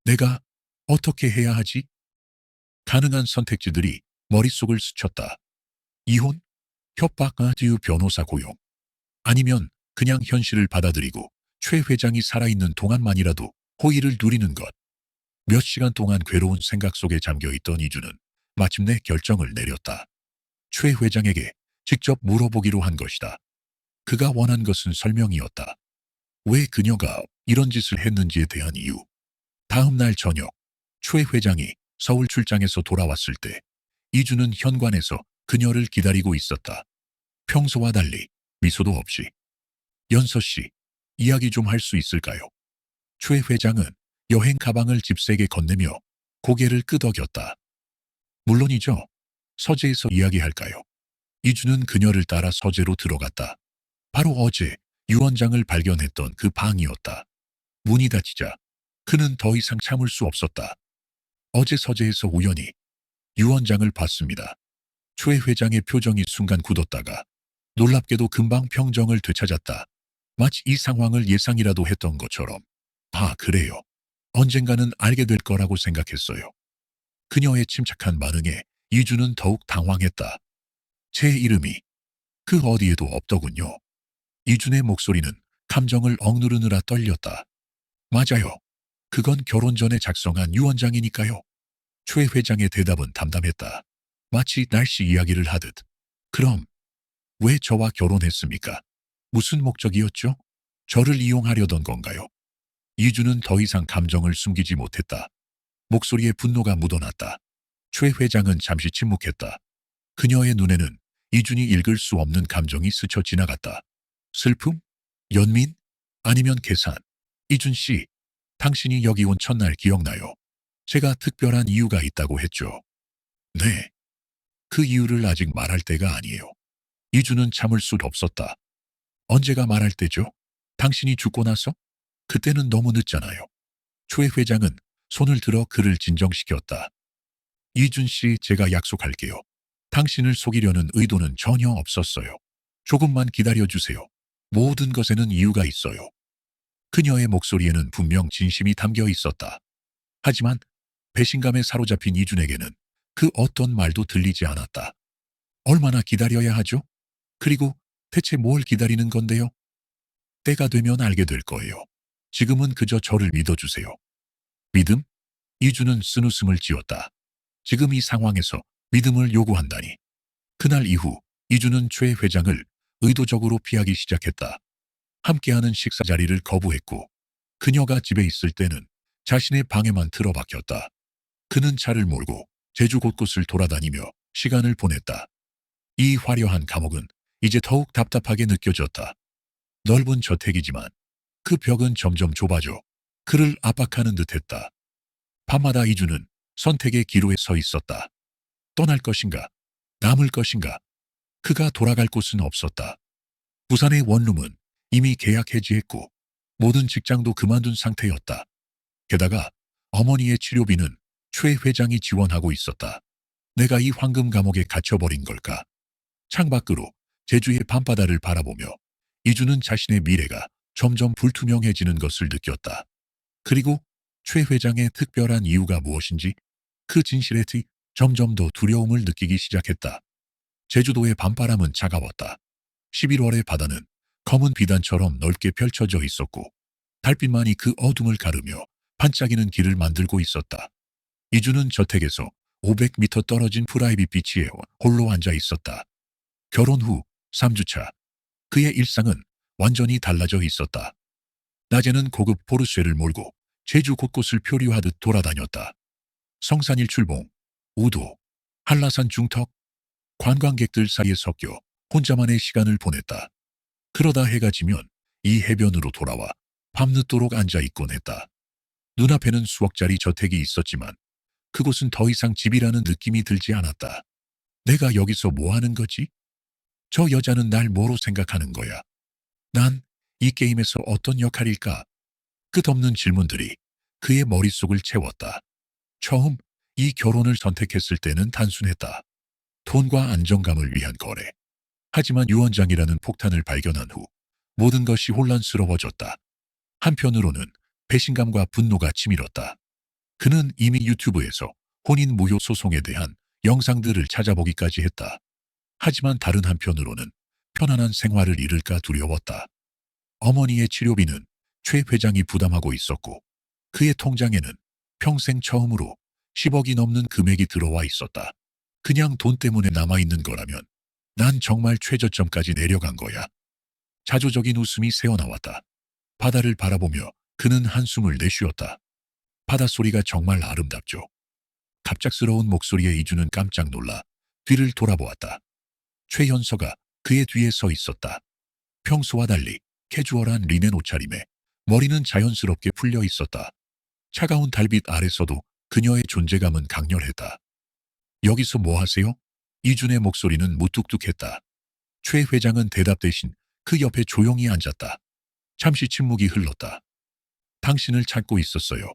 내가 어떻게 해야 하지? 가능한 선택지들이 머릿속을 스쳤다. 이혼? 협박, 아듀 변호사 고용. 아니면 그냥 현실을 받아들이고 최 회장이 살아있는 동안만이라도 호의를 누리는 것. 몇 시간 동안 괴로운 생각 속에 잠겨있던 이주는 마침내 결정을 내렸다. 최 회장에게 직접 물어보기로 한 것이다. 그가 원한 것은 설명이었다. 왜 그녀가 이런 짓을 했는지에 대한 이유. 다음 날 저녁, 최 회장이 서울 출장에서 돌아왔을 때 이주는 현관에서 그녀를 기다리고 있었다. 평소와 달리 미소도 없이. 연서 씨, 이야기 좀 할 수 있을까요? 최 회장은 여행 가방을 집세게 건네며 고개를 끄덕였다. 물론이죠. 서재에서 이야기할까요? 이주는 그녀를 따라 서재로 들어갔다. 바로 어제 유 원장을 발견했던 그 방이었다. 문이 닫히자 그는 더 이상 참을 수 없었다. 어제 서재에서 우연히 유 원장을 봤습니다. 최 회장의 표정이 순간 굳었다가 놀랍게도 금방 평정을 되찾았다. 마치 이 상황을 예상이라도 했던 것처럼. 아, 그래요. 언젠가는 알게 될 거라고 생각했어요. 그녀의 침착한 반응에 이주는 더욱 당황했다. 제 이름이 그 어디에도 없더군요. 이준의 목소리는 감정을 억누르느라 떨렸다. 맞아요. 그건 결혼 전에 작성한 유 원장이니까요. 최 회장의 대답은 담담했다. 마치 날씨 이야기를 하듯. 그럼 왜 저와 결혼했습니까? 무슨 목적이었죠? 저를 이용하려던 건가요? 이주는 더 이상 감정을 숨기지 못했다. 목소리에 분노가 묻어났다. 최 회장은 잠시 침묵했다. 그녀의 눈에는 이준이 읽을 수 없는 감정이 스쳐 지나갔다. 슬픔? 연민? 아니면 계산? 이준 씨, 당신이 여기 온 첫날 기억나요? 제가 특별한 이유가 있다고 했죠. 네. 그 이유를 아직 말할 때가 아니에요. 이준은 참을 수 없었다. 언제가 말할 때죠? 당신이 죽고 나서? 그때는 너무 늦잖아요. 최 회장은 손을 들어 그를 진정시켰다. 이준 씨, 제가 약속할게요. 당신을 속이려는 의도는 전혀 없었어요. 조금만 기다려주세요. 모든 것에는 이유가 있어요. 그녀의 목소리에는 분명 진심이 담겨 있었다. 하지만 배신감에 사로잡힌 이준에게는 그 어떤 말도 들리지 않았다. 얼마나 기다려야 하죠? 그리고 대체 뭘 기다리는 건데요? 때가 되면 알게 될 거예요. 지금은 그저 저를 믿어주세요. 믿음? 이준은 쓴웃음을 지었다. 지금 이 상황에서 믿음을 요구한다니. 그날 이후 이준은 최 회장을 의도적으로 피하기 시작했다. 함께하는 식사 자리를 거부했고 그녀가 집에 있을 때는 자신의 방에만 틀어박혔다. 그는 차를 몰고 제주 곳곳을 돌아다니며 시간을 보냈다. 이 화려한 감옥은 이제 더욱 답답하게 느껴졌다. 넓은 저택이지만 그 벽은 점점 좁아져 그를 압박하는 듯했다. 밤마다 이주는 선택의 기로에 서 있었다. 떠날 것인가? 남을 것인가? 그가 돌아갈 곳은 없었다. 부산의 원룸은 이미 계약 해지했고 모든 직장도 그만둔 상태였다. 게다가 어머니의 치료비는 최 회장이 지원하고 있었다. 내가 이 황금 감옥에 갇혀버린 걸까? 창밖으로 제주의 밤바다를 바라보며 이주는 자신의 미래가 점점 불투명해지는 것을 느꼈다. 그리고 최 회장의 특별한 이유가 무엇인지 그 진실에 점점 더 두려움을 느끼기 시작했다. 제주도의 밤바람은 차가웠다. 11월의 바다는 검은 비단처럼 넓게 펼쳐져 있었고 달빛만이 그 어둠을 가르며 반짝이는 길을 만들고 있었다. 이주는 저택에서 500m 떨어진 프라이빗 비치에 홀로 앉아 있었다. 결혼 후 3주차. 그의 일상은 완전히 달라져 있었다. 낮에는 고급 포르쉐를 몰고 제주 곳곳을 표류하듯 돌아다녔다. 성산일출봉, 우도, 한라산 중턱, 관광객들 사이에 섞여 혼자만의 시간을 보냈다. 그러다 해가 지면 이 해변으로 돌아와 밤늦도록 앉아 있곤 했다. 눈앞에는 수억짜리 저택이 있었지만 그곳은 더 이상 집이라는 느낌이 들지 않았다. 내가 여기서 뭐 하는 거지? 저 여자는 날 뭐로 생각하는 거야? 난 이 게임에서 어떤 역할일까? 끝없는 질문들이 그의 머릿속을 채웠다. 처음 이 결혼을 선택했을 때는 단순했다. 돈과 안정감을 위한 거래. 하지만 유언장이라는 폭탄을 발견한 후 모든 것이 혼란스러워졌다. 한편으로는 배신감과 분노가 치밀었다. 그는 이미 유튜브에서 혼인 무효 소송에 대한 영상들을 찾아보기까지 했다. 하지만 다른 한편으로는 편안한 생활을 잃을까 두려웠다. 어머니의 치료비는 최 회장이 부담하고 있었고 그의 통장에는 평생 처음으로 10억이 넘는 금액이 들어와 있었다. 그냥 돈 때문에 남아있는 거라면 난 정말 최저점까지 내려간 거야. 자조적인 웃음이 새어나왔다. 바다를 바라보며 그는 한숨을 내쉬었다. 바닷소리가 정말 아름답죠. 갑작스러운 목소리에 이주는 깜짝 놀라 뒤를 돌아보았다. 최현서가 그의 뒤에 서 있었다. 평소와 달리 캐주얼한 리넨 옷차림에 머리는 자연스럽게 풀려 있었다. 차가운 달빛 아래서도 그녀의 존재감은 강렬했다. 여기서 뭐 하세요? 이준의 목소리는 무뚝뚝했다. 최 회장은 대답 대신 그 옆에 조용히 앉았다. 잠시 침묵이 흘렀다. 당신을 찾고 있었어요.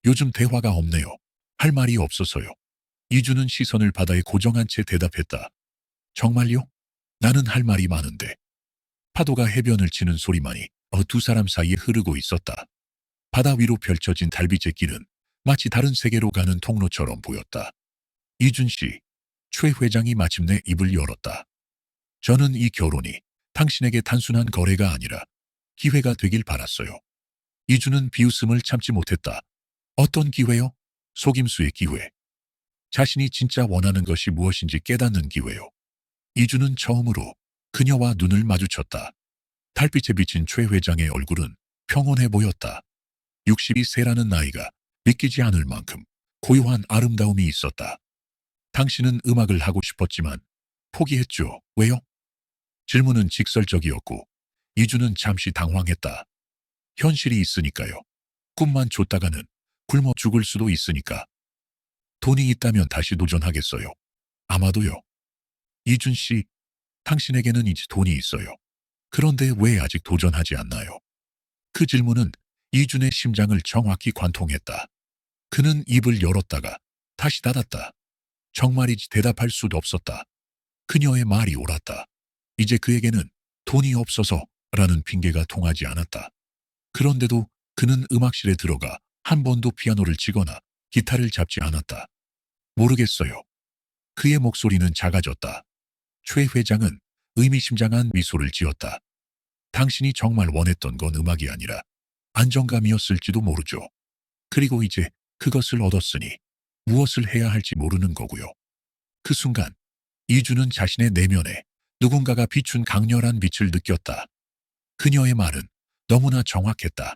요즘 대화가 없네요. 할 말이 없어서요. 이준은 시선을 바다에 고정한 채 대답했다. 정말요? 나는 할 말이 많은데. 파도가 해변을 치는 소리만이 두 사람 사이에 흐르고 있었다. 바다 위로 펼쳐진 달빛의 길은 마치 다른 세계로 가는 통로처럼 보였다. 이준 씨, 최 회장이 마침내 입을 열었다. 저는 이 결혼이 당신에게 단순한 거래가 아니라 기회가 되길 바랐어요. 이준은 비웃음을 참지 못했다. 어떤 기회요? 속임수의 기회. 자신이 진짜 원하는 것이 무엇인지 깨닫는 기회요. 이준은 처음으로 그녀와 눈을 마주쳤다. 달빛에 비친 최 회장의 얼굴은 평온해 보였다. 60이 세라는 나이가 믿기지 않을 만큼 고요한 아름다움이 있었다. 당신은 음악을 하고 싶었지만 포기했죠. 왜요? 질문은 직설적이었고 이준은 잠시 당황했다. 현실이 있으니까요. 꿈만 쫓다가는 굶어 죽을 수도 있으니까. 돈이 있다면 다시 도전하겠어요. 아마도요. 이준 씨, 당신에게는 이제 돈이 있어요. 그런데 왜 아직 도전하지 않나요? 그 질문은 이준의 심장을 정확히 관통했다. 그는 입을 열었다가 다시 닫았다. 정말이지 대답할 수도 없었다. 그녀의 말이 옳았다. 이제 그에게는 돈이 없어서라는 핑계가 통하지 않았다. 그런데도 그는 음악실에 들어가 한 번도 피아노를 치거나 기타를 잡지 않았다. 모르겠어요. 그의 목소리는 작아졌다. 최 회장은 의미심장한 미소를 지었다. 당신이 정말 원했던 건 음악이 아니라 안정감이었을지도 모르죠. 그리고 이제 그것을 얻었으니 무엇을 해야 할지 모르는 거고요. 그 순간 이주는 자신의 내면에 누군가가 비춘 강렬한 빛을 느꼈다. 그녀의 말은 너무나 정확했다.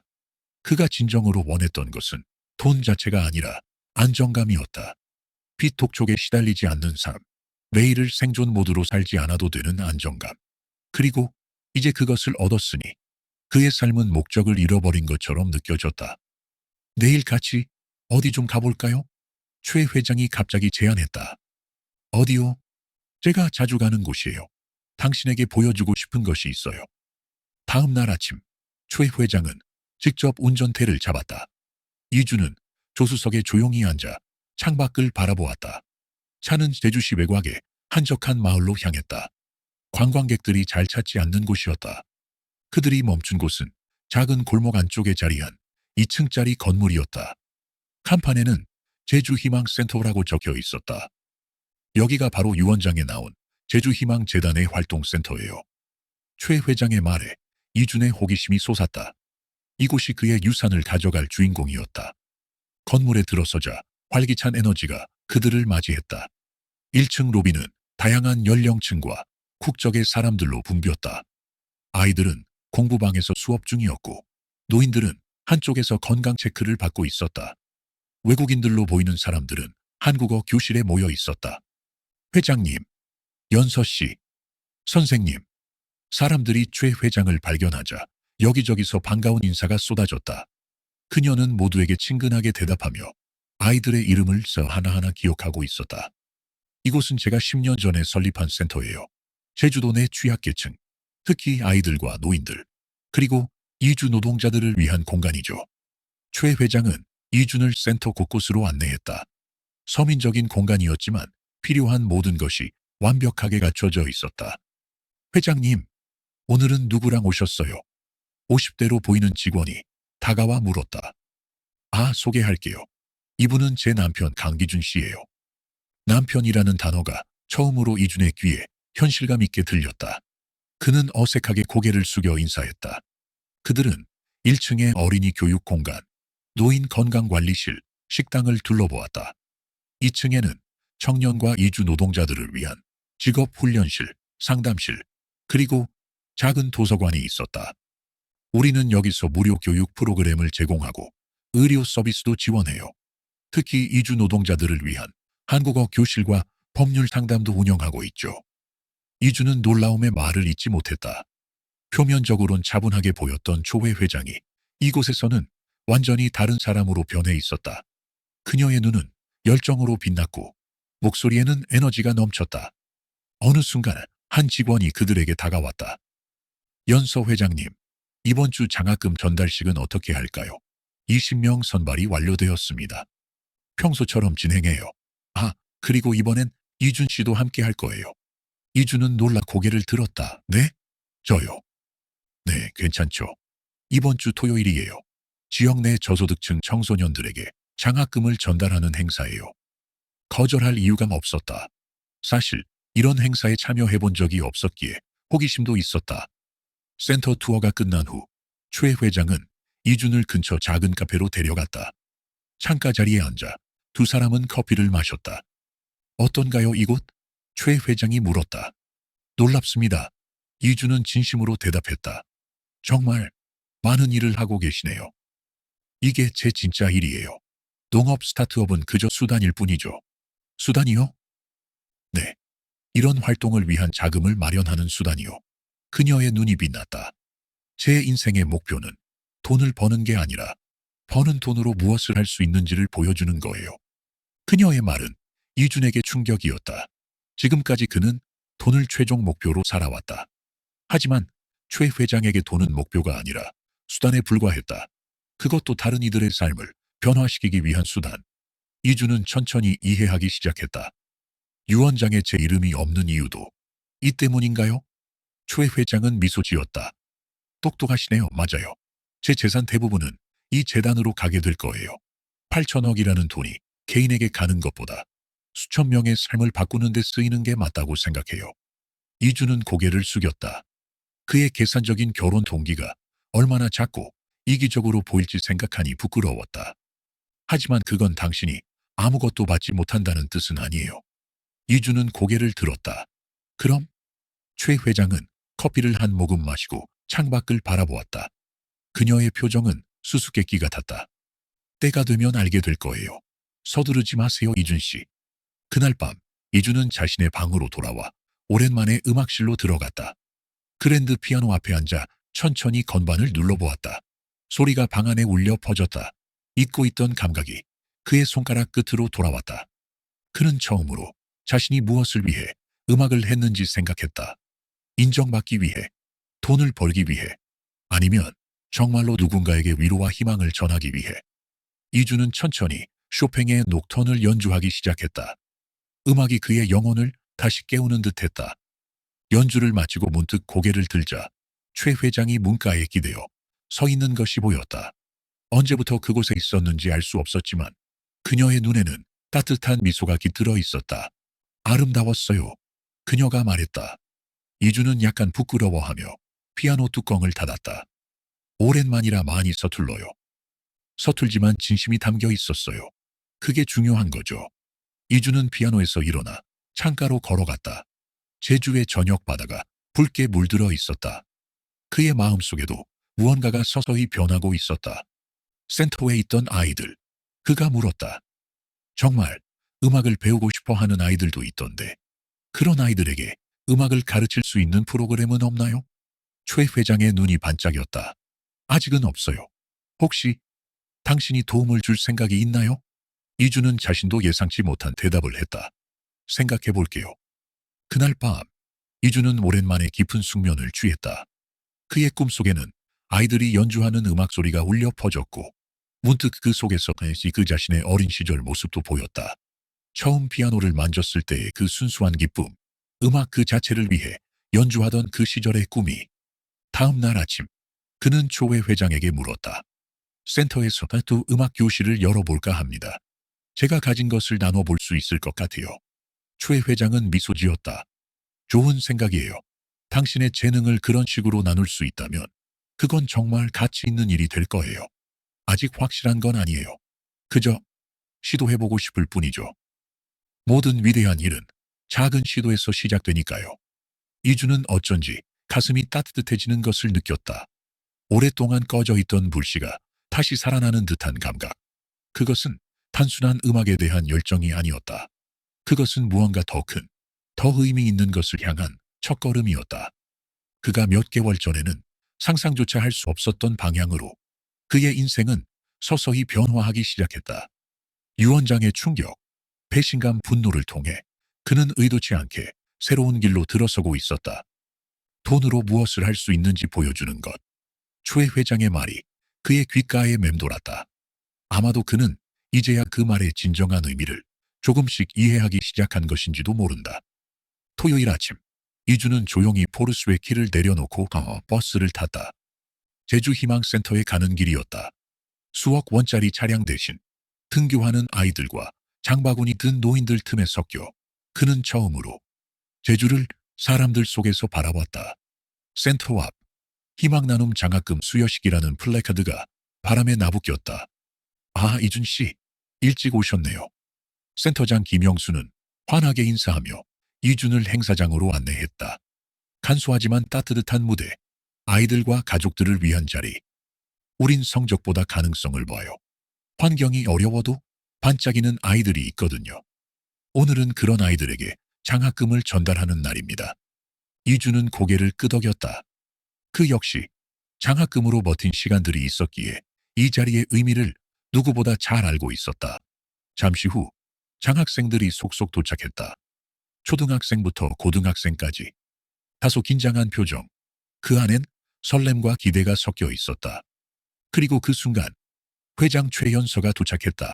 그가 진정으로 원했던 것은 돈 자체가 아니라 안정감이었다. 빛 독촉에 시달리지 않는 삶, 매일을 생존 모드로 살지 않아도 되는 안정감. 그리고 이제 그것을 얻었으니 그의 삶은 목적을 잃어버린 것처럼 느껴졌다. 내일 같이 어디 좀 가볼까요? 최 회장이 갑자기 제안했다. 어디요? 제가 자주 가는 곳이에요. 당신에게 보여주고 싶은 것이 있어요. 다음 날 아침, 최 회장은 직접 운전대를 잡았다. 이주는 조수석에 조용히 앉아 창밖을 바라보았다. 차는 제주시 외곽의 한적한 마을로 향했다. 관광객들이 잘 찾지 않는 곳이었다. 그들이 멈춘 곳은 작은 골목 안쪽에 자리한 2층짜리 건물이었다. 간판에는 제주희망센터라고 적혀 있었다. 여기가 바로 유원장에 나온 제주희망재단의 활동센터예요. 최 회장의 말에 이준의 호기심이 솟았다. 이곳이 그의 유산을 가져갈 주인공이었다. 건물에 들어서자 활기찬 에너지가 그들을 맞이했다. 1층 로비는 다양한 연령층과 국적의 사람들로 붐볐다. 아이들은 공부방에서 수업 중이었고 노인들은 한쪽에서 건강 체크를 받고 있었다. 외국인들로 보이는 사람들은 한국어 교실에 모여 있었다. 회장님, 연서 씨, 선생님. 사람들이 최 회장을 발견하자 여기저기서 반가운 인사가 쏟아졌다. 그녀는 모두에게 친근하게 대답하며 아이들의 이름을 써 하나하나 기억하고 있었다. 이곳은 제가 10년 전에 설립한 센터예요. 제주도 내 취약계층, 특히 아이들과 노인들, 그리고 이주 노동자들을 위한 공간이죠. 최 회장은 이준을 센터 곳곳으로 안내했다. 서민적인 공간이었지만 필요한 모든 것이 완벽하게 갖춰져 있었다. 회장님, 오늘은 누구랑 오셨어요? 50대로 보이는 직원이 다가와 물었다. 아, 소개할게요. 이분은 제 남편 강기준 씨예요. 남편이라는 단어가 처음으로 이준의 귀에 현실감 있게 들렸다. 그는 어색하게 고개를 숙여 인사했다. 그들은 1층의 어린이 교육 공간, 노인 건강관리실, 식당을 둘러보았다. 2층에는 청년과 이주 노동자들을 위한 직업훈련실, 상담실, 그리고 작은 도서관이 있었다. 우리는 여기서 무료 교육 프로그램을 제공하고 의료 서비스도 지원해요. 특히 이주 노동자들을 위한 한국어 교실과 법률 상담도 운영하고 있죠. 이주는 놀라움의 말을 잇지 못했다. 표면적으론 차분하게 보였던 초회 회장이 이곳에서는 완전히 다른 사람으로 변해 있었다. 그녀의 눈은 열정으로 빛났고 목소리에는 에너지가 넘쳤다. 어느 순간 한 직원이 그들에게 다가왔다. 연서 회장님, 이번 주 장학금 전달식은 어떻게 할까요? 20명 선발이 완료되었습니다. 평소처럼 진행해요. 아, 그리고 이번엔 이준 씨도 함께 할 거예요. 이준은 놀라 고개를 들었다. 네? 저요. 네, 괜찮죠. 이번 주 토요일이에요. 지역 내 저소득층 청소년들에게 장학금을 전달하는 행사예요. 거절할 이유가 없었다. 사실 이런 행사에 참여해 본 적이 없었기에 호기심도 있었다. 센터 투어가 끝난 후 최 회장은 이준을 근처 작은 카페로 데려갔다. 창가 자리에 앉아 두 사람은 커피를 마셨다. 어떤가요, 이곳? 최 회장이 물었다. 놀랍습니다. 이준은 진심으로 대답했다. 정말 많은 일을 하고 계시네요. 이게 제 진짜 일이에요. 농업 스타트업은 그저 수단일 뿐이죠. 수단이요? 네. 이런 활동을 위한 자금을 마련하는 수단이요. 그녀의 눈이 빛났다. 제 인생의 목표는 돈을 버는 게 아니라 버는 돈으로 무엇을 할 수 있는지를 보여주는 거예요. 그녀의 말은 이준에게 충격이었다. 지금까지 그는 돈을 최종 목표로 살아왔다. 하지만 최 회장에게 돈은 목표가 아니라 수단에 불과했다. 그것도 다른 이들의 삶을 변화시키기 위한 수단. 이준은 천천히 이해하기 시작했다. 유원장에 제 이름이 없는 이유도 이 때문인가요? 최 회장은 미소 지었다. 똑똑하시네요. 맞아요. 제 재산 대부분은 이 재단으로 가게 될 거예요. 8천억이라는 돈이 개인에게 가는 것보다 수천 명의 삶을 바꾸는 데 쓰이는 게 맞다고 생각해요. 이준은 고개를 숙였다. 그의 계산적인 결혼 동기가 얼마나 작고 이기적으로 보일지 생각하니 부끄러웠다. 하지만 그건 당신이 아무것도 받지 못한다는 뜻은 아니에요. 이준은 고개를 들었다. 그럼? 최 회장은 커피를 한 모금 마시고 창밖을 바라보았다. 그녀의 표정은 수수께끼 같았다. 때가 되면 알게 될 거예요. 서두르지 마세요, 이준 씨. 그날 밤, 이준은 자신의 방으로 돌아와 오랜만에 음악실로 들어갔다. 그랜드 피아노 앞에 앉아 천천히 건반을 눌러보았다. 소리가 방 안에 울려 퍼졌다. 잊고 있던 감각이 그의 손가락 끝으로 돌아왔다. 그는 처음으로 자신이 무엇을 위해 음악을 했는지 생각했다. 인정받기 위해, 돈을 벌기 위해, 아니면 정말로 누군가에게 위로와 희망을 전하기 위해. 이준은 천천히 쇼팽의 녹턴을 연주하기 시작했다. 음악이 그의 영혼을 다시 깨우는 듯했다. 연주를 마치고 문득 고개를 들자 최 회장이 문가에 기대어 서 있는 것이 보였다. 언제부터 그곳에 있었는지 알 수 없었지만 그녀의 눈에는 따뜻한 미소가 깃들어 있었다. 아름다웠어요. 그녀가 말했다. 이준은 약간 부끄러워하며 피아노 뚜껑을 닫았다. 오랜만이라 많이 서툴러요. 서툴지만 진심이 담겨 있었어요. 그게 중요한 거죠. 이준은 피아노에서 일어나 창가로 걸어갔다. 제주의 저녁 바다가 붉게 물들어 있었다. 그의 마음속에도 무언가가 서서히 변하고 있었다. 센터에 있던 아이들. 그가 물었다. 정말 음악을 배우고 싶어 하는 아이들도 있던데 그런 아이들에게 음악을 가르칠 수 있는 프로그램은 없나요? 최 회장의 눈이 반짝였다. 아직은 없어요. 혹시 당신이 도움을 줄 생각이 있나요? 이주는 자신도 예상치 못한 대답을 했다. 생각해 볼게요. 그날 밤, 이주는 오랜만에 깊은 숙면을 취했다. 그의 꿈속에는 아이들이 연주하는 음악 소리가 울려 퍼졌고 문득 그 속에서 그 자신의 어린 시절 모습도 보였다. 처음 피아노를 만졌을 때의 그 순수한 기쁨, 음악 그 자체를 위해 연주하던 그 시절의 꿈이. 다음 날 아침, 그는 초회 회장에게 물었다. 센터에서 또 음악 교실을 열어볼까 합니다. 제가 가진 것을 나눠볼 수 있을 것 같아요. 초회 회장은 미소 지었다. 좋은 생각이에요. 당신의 재능을 그런 식으로 나눌 수 있다면 그건 정말 가치 있는 일이 될 거예요. 아직 확실한 건 아니에요. 그저 시도해보고 싶을 뿐이죠. 모든 위대한 일은 작은 시도에서 시작되니까요. 이주는 어쩐지 가슴이 따뜻해지는 것을 느꼈다. 오랫동안 꺼져 있던 불씨가 다시 살아나는 듯한 감각. 그것은 단순한 음악에 대한 열정이 아니었다. 그것은 무언가 더 큰, 더 의미 있는 것을 향한 첫걸음이었다. 그가 몇 개월 전에는 상상조차 할 수 없었던 방향으로 그의 인생은 서서히 변화하기 시작했다. 유언장의 충격, 배신감, 분노를 통해 그는 의도치 않게 새로운 길로 들어서고 있었다. 돈으로 무엇을 할 수 있는지 보여주는 것. 초회 회장의 말이 그의 귓가에 맴돌았다. 아마도 그는 이제야 그 말의 진정한 의미를 조금씩 이해하기 시작한 것인지도 모른다. 토요일 아침, 이주는 조용히 포르쉐의 키를 내려놓고 버스를 탔다. 제주희망센터에 가는 길이었다. 수억 원짜리 차량 대신 등교하는 아이들과 장바구니 든 노인들 틈에 섞여 그는 처음으로 제주를 사람들 속에서 바라봤다. 센터 앞 희망 나눔 장학금 수여식이라는 플래카드가 바람에 나부꼈다. 아, 이준 씨, 일찍 오셨네요. 센터장 김영수는 환하게 인사하며 이준을 행사장으로 안내했다. 간소하지만 따뜻한 무대, 아이들과 가족들을 위한 자리. 우린 성적보다 가능성을 봐요. 환경이 어려워도 반짝이는 아이들이 있거든요. 오늘은 그런 아이들에게 장학금을 전달하는 날입니다. 이준은 고개를 끄덕였다. 그 역시 장학금으로 버틴 시간들이 있었기에 이 자리의 의미를 누구보다 잘 알고 있었다. 잠시 후 장학생들이 속속 도착했다. 초등학생부터 고등학생까지. 다소 긴장한 표정. 그 안엔 설렘과 기대가 섞여 있었다. 그리고 그 순간 회장 최연서가 도착했다.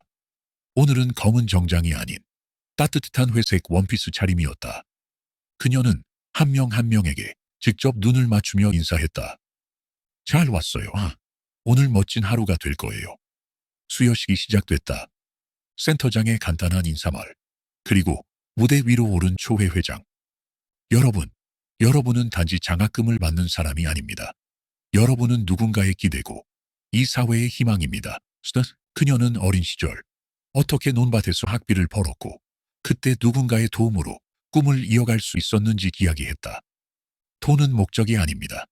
오늘은 검은 정장이 아닌 따뜻한 회색 원피스 차림이었다. 그녀는 한 명 한 명에게 직접 눈을 맞추며 인사했다. 잘 왔어요. 오늘 멋진 하루가 될 거예요. 수여식이 시작됐다. 센터장의 간단한 인사말, 그리고 무대 위로 오른 초회 회장. 여러분은 단지 장학금을 받는 사람이 아닙니다. 여러분은 누군가의 기대고 이 사회의 희망입니다. 그녀는 어린 시절 어떻게 논밭에서 학비를 벌었고 그때 누군가의 도움으로 꿈을 이어갈 수 있었는지 이야기했다. 돈은 목적이 아닙니다.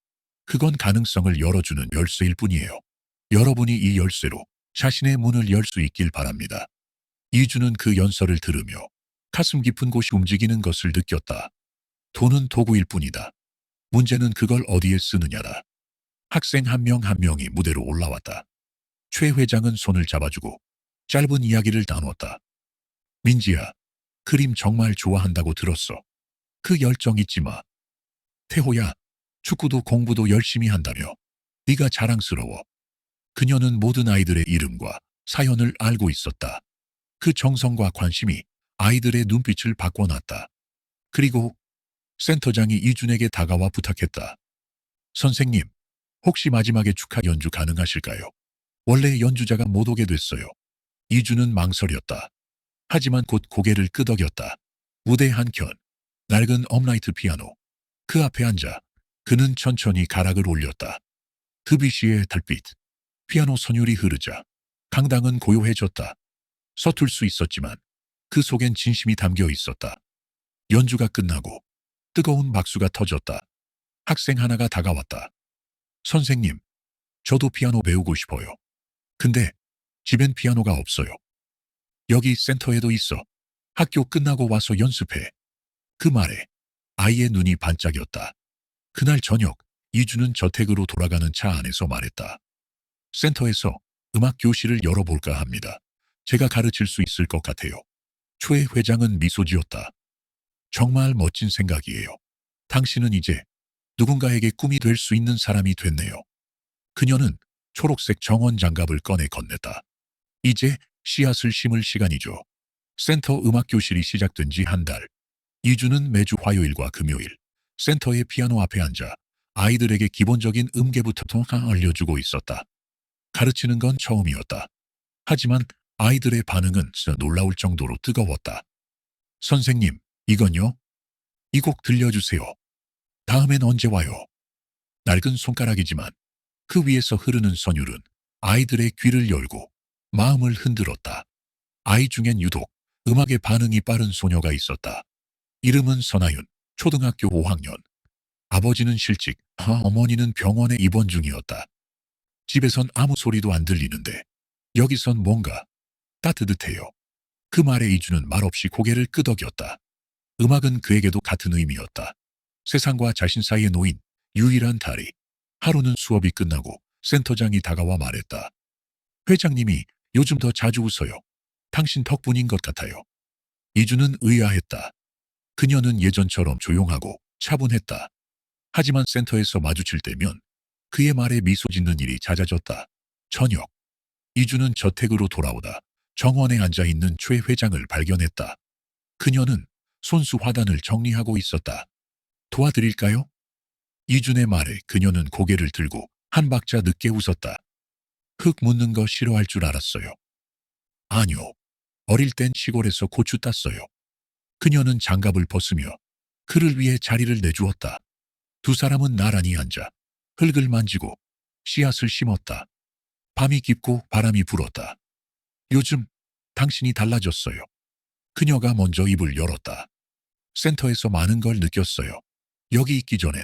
그건 가능성을 열어주는 열쇠일 뿐이에요. 여러분이 이 열쇠로 자신의 문을 열 수 있길 바랍니다. 이주는 그 연설을 들으며 가슴 깊은 곳이 움직이는 것을 느꼈다. 돈은 도구일 뿐이다. 문제는 그걸 어디에 쓰느냐다. 학생 한 명 한 명이 무대로 올라왔다. 최 회장은 손을 잡아주고 짧은 이야기를 나눴다. 민지야, 그림 정말 좋아한다고 들었어. 그 열정 잊지 마. 태호야, 축구도 공부도 열심히 한다며. 네가 자랑스러워. 그녀는 모든 아이들의 이름과 사연을 알고 있었다. 그 정성과 관심이 아이들의 눈빛을 바꿔놨다. 그리고 센터장이 이준에게 다가와 부탁했다. 선생님, 혹시 마지막에 축하 연주 가능하실까요? 원래 연주자가 못 오게 됐어요. 이준은 망설였다. 하지만 곧 고개를 끄덕였다. 무대 한켠, 낡은 업라이트 피아노. 그 앞에 앉아 그는 천천히 가락을 올렸다. 드뷔시의 달빛. 피아노 선율이 흐르자 강당은 고요해졌다. 서툴 수 있었지만 그 속엔 진심이 담겨 있었다. 연주가 끝나고 뜨거운 박수가 터졌다. 학생 하나가 다가왔다. 선생님, 저도 피아노 배우고 싶어요. 근데 집엔 피아노가 없어요. 여기 센터에도 있어. 학교 끝나고 와서 연습해. 그 말에 아이의 눈이 반짝였다. 그날 저녁 이주는 저택으로 돌아가는 차 안에서 말했다. 센터에서 음악 교실을 열어볼까 합니다. 제가 가르칠 수 있을 것 같아요. 초회 회장은 미소 지었다. 정말 멋진 생각이에요. 당신은 이제 누군가에게 꿈이 될 수 있는 사람이 됐네요. 그녀는 초록색 정원 장갑을 꺼내 건넸다. 이제 씨앗을 심을 시간이죠. 센터 음악교실이 시작된 지 한 달. 이주는 매주 화요일과 금요일 센터의 피아노 앞에 앉아 아이들에게 기본적인 음계부터 알려주고 있었다. 가르치는 건 처음이었다. 하지만 아이들의 반응은 놀라울 정도로 뜨거웠다. 선생님, 이건요? 이 곡 들려주세요. 다음엔 언제 와요? 낡은 손가락이지만 그 위에서 흐르는 선율은 아이들의 귀를 열고 마음을 흔들었다. 아이 중엔 유독 음악에 반응이 빠른 소녀가 있었다. 이름은 선아윤, 초등학교 5학년. 아버지는 실직, 어머니는 병원에 입원 중이었다. 집에선 아무 소리도 안 들리는데 여기선 뭔가 따뜻해요. 그 말에 이주는 말없이 고개를 끄덕였다. 음악은 그에게도 같은 의미였다. 세상과 자신 사이에 놓인 유일한 다리. 하루는 수업이 끝나고 센터장이 다가와 말했다. 회장님이 요즘 더 자주 웃어요. 당신 덕분인 것 같아요. 이주는 의아했다. 그녀는 예전처럼 조용하고 차분했다. 하지만 센터에서 마주칠 때면 그의 말에 미소 짓는 일이 잦아졌다. 저녁, 이주는 저택으로 돌아오다 정원에 앉아있는 최 회장을 발견했다. 그녀는 손수 화단을 정리하고 있었다. 도와드릴까요? 이준의 말에 그녀는 고개를 들고 한 박자 늦게 웃었다. 흙 묻는 거 싫어할 줄 알았어요. 아니요. 어릴 땐 시골에서 고추 땄어요. 그녀는 장갑을 벗으며 그를 위해 자리를 내주었다. 두 사람은 나란히 앉아 흙을 만지고 씨앗을 심었다. 밤이 깊고 바람이 불었다. 요즘 당신이 달라졌어요. 그녀가 먼저 입을 열었다. 센터에서 많은 걸 느꼈어요. 여기 있기 전엔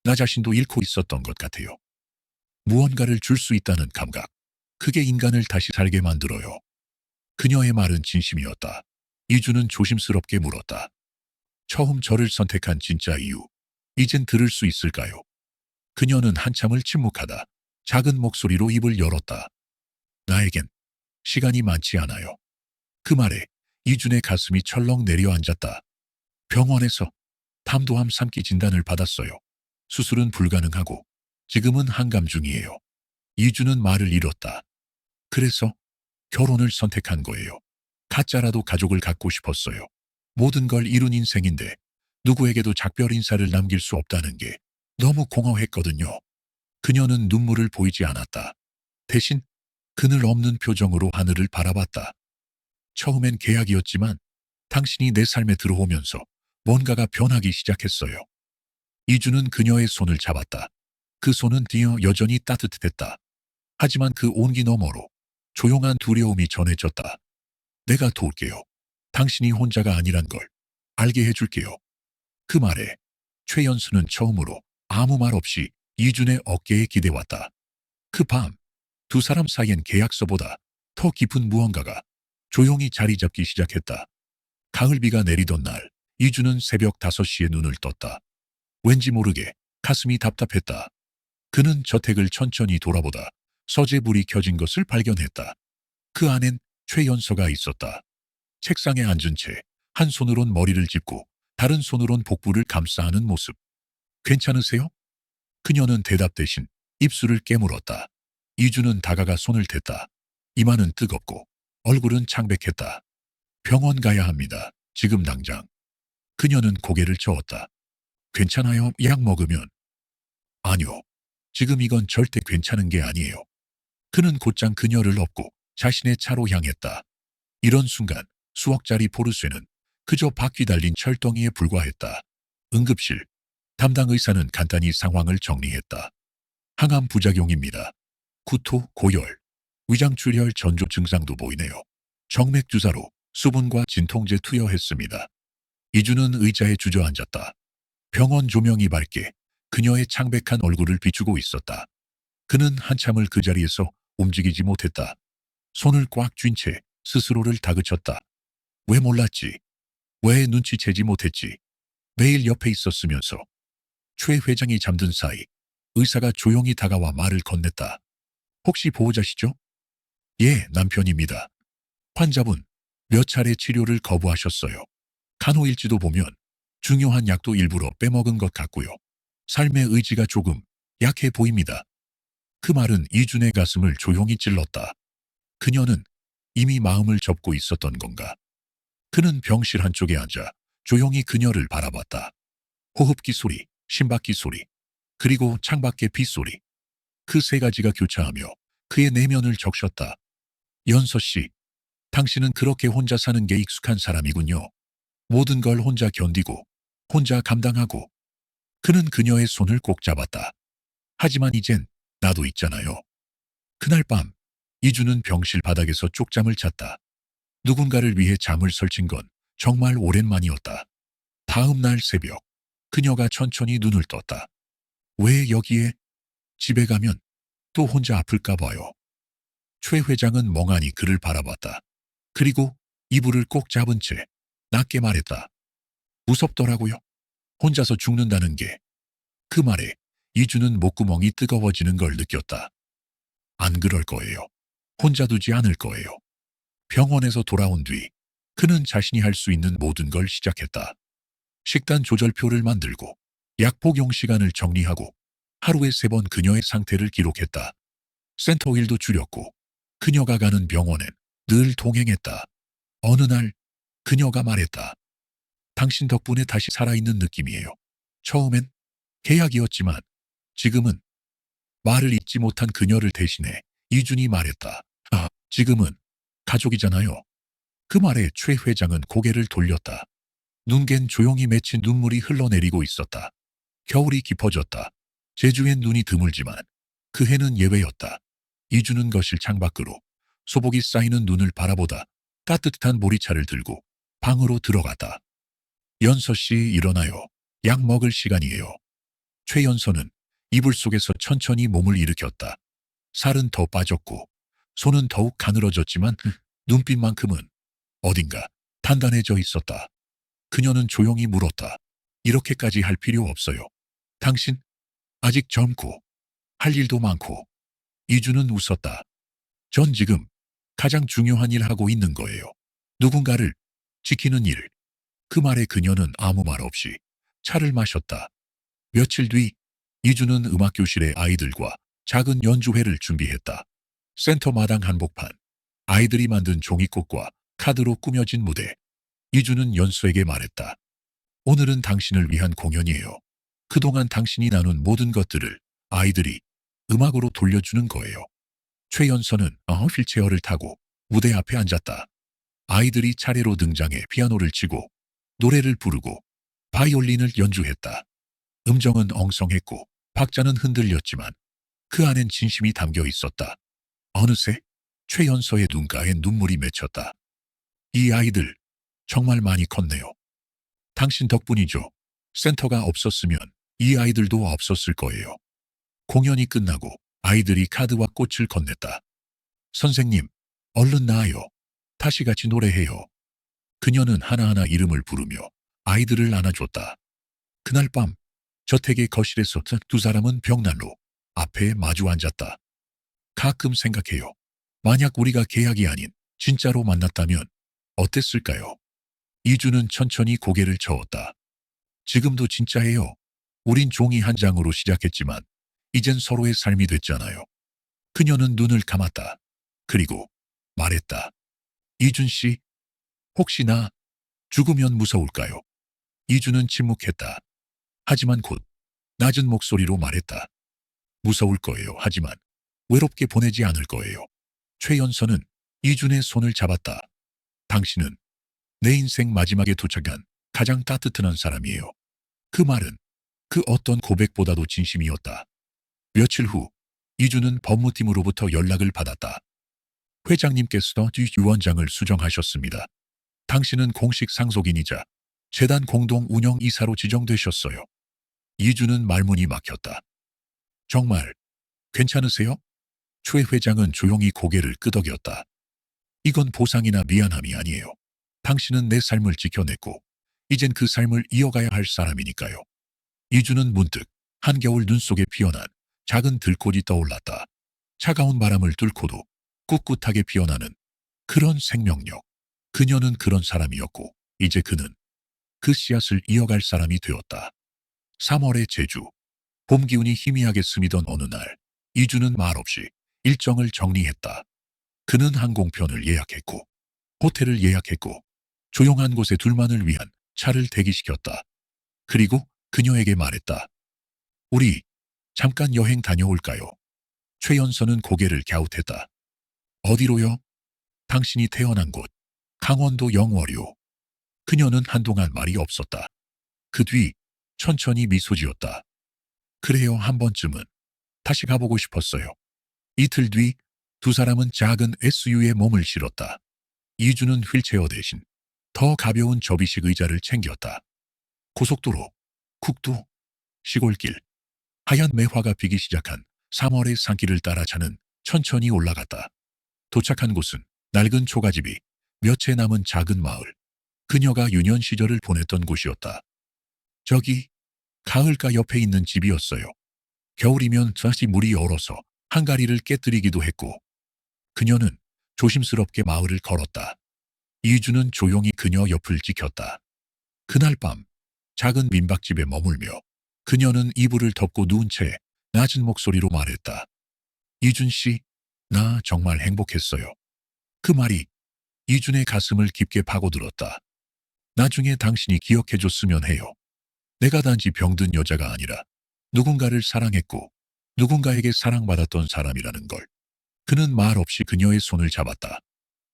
나 자신도 잃고 있었던 것 같아요. 무언가를 줄 수 있다는 감각. 그게 인간을 다시 살게 만들어요. 그녀의 말은 진심이었다. 이주는 조심스럽게 물었다. 처음 저를 선택한 진짜 이유. 이젠 들을 수 있을까요? 그녀는 한참을 침묵하다 작은 목소리로 입을 열었다. 나에겐 시간이 많지 않아요. 그 말에 이준의 가슴이 철렁 내려앉았다. 병원에서 담도암 3기 진단을 받았어요. 수술은 불가능하고 지금은 항암 중이에요. 이준은 말을 잃었다. 그래서 결혼을 선택한 거예요. 가짜라도 가족을 갖고 싶었어요. 모든 걸 이룬 인생인데 누구에게도 작별 인사를 남길 수 없다는 게 너무 공허했거든요. 그녀는 눈물을 보이지 않았다. 대신 그늘 없는 표정으로 하늘을 바라봤다. 처음엔 계약이었지만 당신이 내 삶에 들어오면서 뭔가가 변하기 시작했어요. 이주는 그녀의 손을 잡았다. 그 손은 뒤어 여전히 따뜻했다. 하지만 그 온기 너머로 조용한 두려움이 전해졌다. 내가 도울게요. 당신이 혼자가 아니란 걸 알게 해줄게요. 그 말에 최연수는 처음으로 아무 말 없이 이준의 어깨에 기대왔다. 그 밤 두 사람 사이엔 계약서보다 더 깊은 무언가가 조용히 자리 잡기 시작했다. 가을비가 내리던 날 이준은 새벽 5시에 눈을 떴다. 왠지 모르게 가슴이 답답했다. 그는 저택을 천천히 돌아보다 서재불이 켜진 것을 발견했다. 그 안엔 최연서가 있었다. 책상에 앉은 채 한 손으론 머리를 짚고 다른 손으론 복부를 감싸 안은 모습. 괜찮으세요? 그녀는 대답 대신 입술을 깨물었다. 이주는 다가가 손을 댔다. 이마는 뜨겁고 얼굴은 창백했다. 병원 가야 합니다. 지금 당장. 그녀는 고개를 저었다. 괜찮아요? 약 먹으면. 아니요. 지금 이건 절대 괜찮은 게 아니에요. 그는 곧장 그녀를 업고 자신의 차로 향했다. 이런 순간 수억짜리 포르쉐는 그저 바퀴 달린 철덩이에 불과했다. 응급실. 담당 의사는 간단히 상황을 정리했다. 항암 부작용입니다. 구토, 고열, 위장출혈 전조 증상도 보이네요. 정맥 주사로 수분과 진통제 투여했습니다. 이주는 의자에 주저앉았다. 병원 조명이 밝게 그녀의 창백한 얼굴을 비추고 있었다. 그는 한참을 그 자리에서 움직이지 못했다. 손을 꽉 쥔 채 스스로를 다그쳤다. 왜 몰랐지? 왜 눈치채지 못했지? 매일 옆에 있었으면서. 최 회장이 잠든 사이 의사가 조용히 다가와 말을 건넸다. 혹시 보호자시죠? 예, 남편입니다. 환자분 몇 차례 치료를 거부하셨어요. 간호일지도 보면 중요한 약도 일부러 빼먹은 것 같고요. 삶의 의지가 조금 약해 보입니다. 그 말은 이준의 가슴을 조용히 찔렀다. 그녀는 이미 마음을 접고 있었던 건가? 그는 병실 한쪽에 앉아 조용히 그녀를 바라봤다. 호흡기 소리, 심박기 소리, 그리고 창밖의 빗소리. 그 세 가지가 교차하며 그의 내면을 적셨다. 연서 씨, 당신은 그렇게 혼자 사는 게 익숙한 사람이군요. 모든 걸 혼자 견디고, 혼자 감당하고. 그는 그녀의 손을 꼭 잡았다. 하지만 이젠 나도 있잖아요. 그날 밤, 이주는 병실 바닥에서 쪽잠을 잤다. 누군가를 위해 잠을 설친 건 정말 오랜만이었다. 다음 날 새벽, 그녀가 천천히 눈을 떴다. 왜 여기에? 집에 가면 또 혼자 아플까 봐요. 최 회장은 멍하니 그를 바라봤다. 그리고 이불을 꼭 잡은 채 낮게 말했다. 무섭더라고요. 혼자서 죽는다는 게. 그 말에 이주는 목구멍이 뜨거워지는 걸 느꼈다. 안 그럴 거예요. 혼자 두지 않을 거예요. 병원에서 돌아온 뒤 그는 자신이 할 수 있는 모든 걸 시작했다. 식단 조절표를 만들고 약 복용 시간을 정리하고 하루에 3번 그녀의 상태를 기록했다. 센터 일도 줄였고 그녀가 가는 병원엔 늘 동행했다. 어느 날 그녀가 말했다. 당신 덕분에 다시 살아있는 느낌이에요. 처음엔 계약이었지만 지금은. 말을 잇지 못한 그녀를 대신해 이준이 말했다. 아, 지금은 가족이잖아요. 그 말에 최 회장은 고개를 돌렸다. 눈겐 조용히 맺힌 눈물이 흘러내리고 있었다. 겨울이 깊어졌다. 제주엔 눈이 드물지만 그 해는 예외였다. 이주는 거실 창밖으로 소복이 쌓이는 눈을 바라보다 따뜻한 보리차를 들고 방으로 들어갔다. 연서 씨 일어나요. 약 먹을 시간이에요. 최연서는 이불 속에서 천천히 몸을 일으켰다. 살은 더 빠졌고 손은 더욱 가늘어졌지만 눈빛만큼은 어딘가 단단해져 있었다. 그녀는 조용히 물었다. 이렇게까지 할 필요 없어요. 당신 아직 젊고 할 일도 많고. 이주는 웃었다. 전 지금 가장 중요한 일 하고 있는 거예요. 누군가를 지키는 일. 그 말에 그녀는 아무 말 없이 차를 마셨다. 며칠 뒤 이주는 음악교실의 아이들과 작은 연주회를 준비했다. 센터 마당 한복판, 아이들이 만든 종이꽃과 카드로 꾸며진 무대. 이주는 연수에게 말했다. 오늘은 당신을 위한 공연이에요. 그동안 당신이 나눈 모든 것들을 아이들이 음악으로 돌려주는 거예요. 최연서는 휠체어를 타고 무대 앞에 앉았다. 아이들이 차례로 등장해 피아노를 치고 노래를 부르고 바이올린을 연주했다. 음정은 엉성했고 박자는 흔들렸지만 그 안엔 진심이 담겨 있었다. 어느새 최연서의 눈가에 눈물이 맺혔다. 이 아이들 정말 많이 컸네요. 당신 덕분이죠. 센터가 없었으면 이 아이들도 없었을 거예요. 공연이 끝나고 아이들이 카드와 꽃을 건넸다. 선생님, 얼른 나와요. 다시 같이 노래해요. 그녀는 하나하나 이름을 부르며 아이들을 안아줬다. 그날 밤 저택의 거실에서 두 사람은 벽난로 앞에 마주 앉았다. 가끔 생각해요. 만약 우리가 계약이 아닌 진짜로 만났다면 어땠을까요? 이주는 천천히 고개를 저었다. 지금도 진짜예요. 우린 종이 한 장으로 시작했지만 이젠 서로의 삶이 됐잖아요. 그녀는 눈을 감았다. 그리고 말했다. 이준 씨, 혹시 나 죽으면 무서울까요? 이주는 침묵했다. 하지만 곧 낮은 목소리로 말했다. 무서울 거예요. 하지만 외롭게 보내지 않을 거예요. 최연서는 이준의 손을 잡았다. 당신은 내 인생 마지막에 도착한 가장 따뜻한 사람이에요. 그 말은 그 어떤 고백보다도 진심이었다. 며칠 후 이준은 법무팀으로부터 연락을 받았다. 회장님께서 유원장을 수정하셨습니다. 당신은 공식 상속인이자 재단 공동 운영 이사로 지정되셨어요. 이준은 말문이 막혔다. 정말 괜찮으세요? 최 회장은 조용히 고개를 끄덕였다. 이건 보상이나 미안함이 아니에요. 당신은 내 삶을 지켜냈고 이젠 그 삶을 이어가야 할 사람이니까요. 이주는 문득 한겨울 눈 속에 피어난 작은 들꽃이 떠올랐다. 차가운 바람을 뚫고도 꿋꿋하게 피어나는 그런 생명력. 그녀는 그런 사람이었고 이제 그는 그 씨앗을 이어갈 사람이 되었다. 3월의 제주. 봄 기운이 희미하게 스미던 어느 날, 이주는 말없이 일정을 정리했다. 그는 항공편을 예약했고, 호텔을 예약했고, 조용한 곳에 둘만을 위한 차를 대기시켰다. 그리고 그녀에게 말했다. 우리 잠깐 여행 다녀올까요? 최연서는 고개를 갸웃했다. 어디로요? 당신이 태어난 곳, 강원도 영월요. 그녀는 한동안 말이 없었다. 그 뒤 천천히 미소 지었다. 그래요, 한 번쯤은 다시 가보고 싶었어요. 이틀 뒤 두 사람은 작은 SUV에 몸을 실었다. 이주는 휠체어 대신 더 가벼운 접이식 의자를 챙겼다. 고속도로, 국도, 시골길, 하얀 매화가 피기 시작한 3월의 산길을 따라 차는 천천히 올라갔다. 도착한 곳은 낡은 초가집이 몇 채 남은 작은 마을. 그녀가 유년 시절을 보냈던 곳이었다. 저기 가을가 옆에 있는 집이었어요. 겨울이면 다시 물이 얼어서 한가리를 깨뜨리기도 했고. 그녀는 조심스럽게 마을을 걸었다. 이주는 조용히 그녀 옆을 지켰다. 그날 밤 작은 민박집에 머물며 그녀는 이불을 덮고 누운 채 낮은 목소리로 말했다. 이준 씨, 나 정말 행복했어요. 그 말이 이준의 가슴을 깊게 파고들었다. 나중에 당신이 기억해줬으면 해요. 내가 단지 병든 여자가 아니라 누군가를 사랑했고 누군가에게 사랑받았던 사람이라는 걸. 그는 말없이 그녀의 손을 잡았다.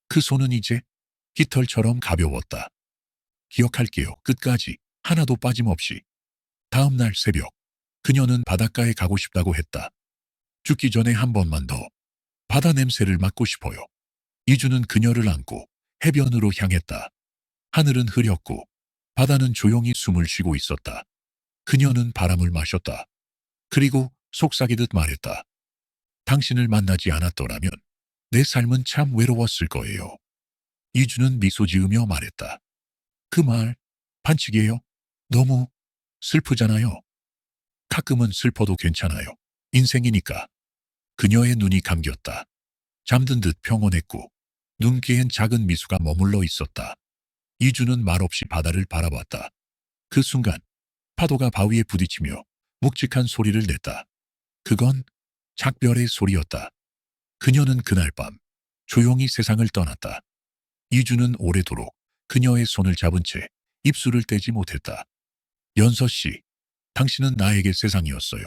그 손은 이제 깃털처럼 가벼웠다. 기억할게요. 끝까지 하나도 빠짐없이. 다음 날 새벽 그녀는 바닷가에 가고 싶다고 했다. 죽기 전에 한 번만 더 바다 냄새를 맡고 싶어요. 이주는 그녀를 안고 해변으로 향했다. 하늘은 흐렸고 바다는 조용히 숨을 쉬고 있었다. 그녀는 바람을 마셨다. 그리고 속삭이듯 말했다. 당신을 만나지 않았더라면 내 삶은 참 외로웠을 거예요. 이주는 미소 지으며 말했다. 그 말 반칙이에요? 너무 슬프잖아요. 가끔은 슬퍼도 괜찮아요. 인생이니까. 그녀의 눈이 감겼다. 잠든 듯 평온했고 눈기엔 작은 미소가 머물러 있었다. 이주는 말없이 바다를 바라봤다. 그 순간 파도가 바위에 부딪히며 묵직한 소리를 냈다. 그건 작별의 소리였다. 그녀는 그날 밤 조용히 세상을 떠났다. 이주는 오래도록 그녀의 손을 잡은 채 입술을 떼지 못했다. 연서 씨, 당신은 나에게 세상이었어요.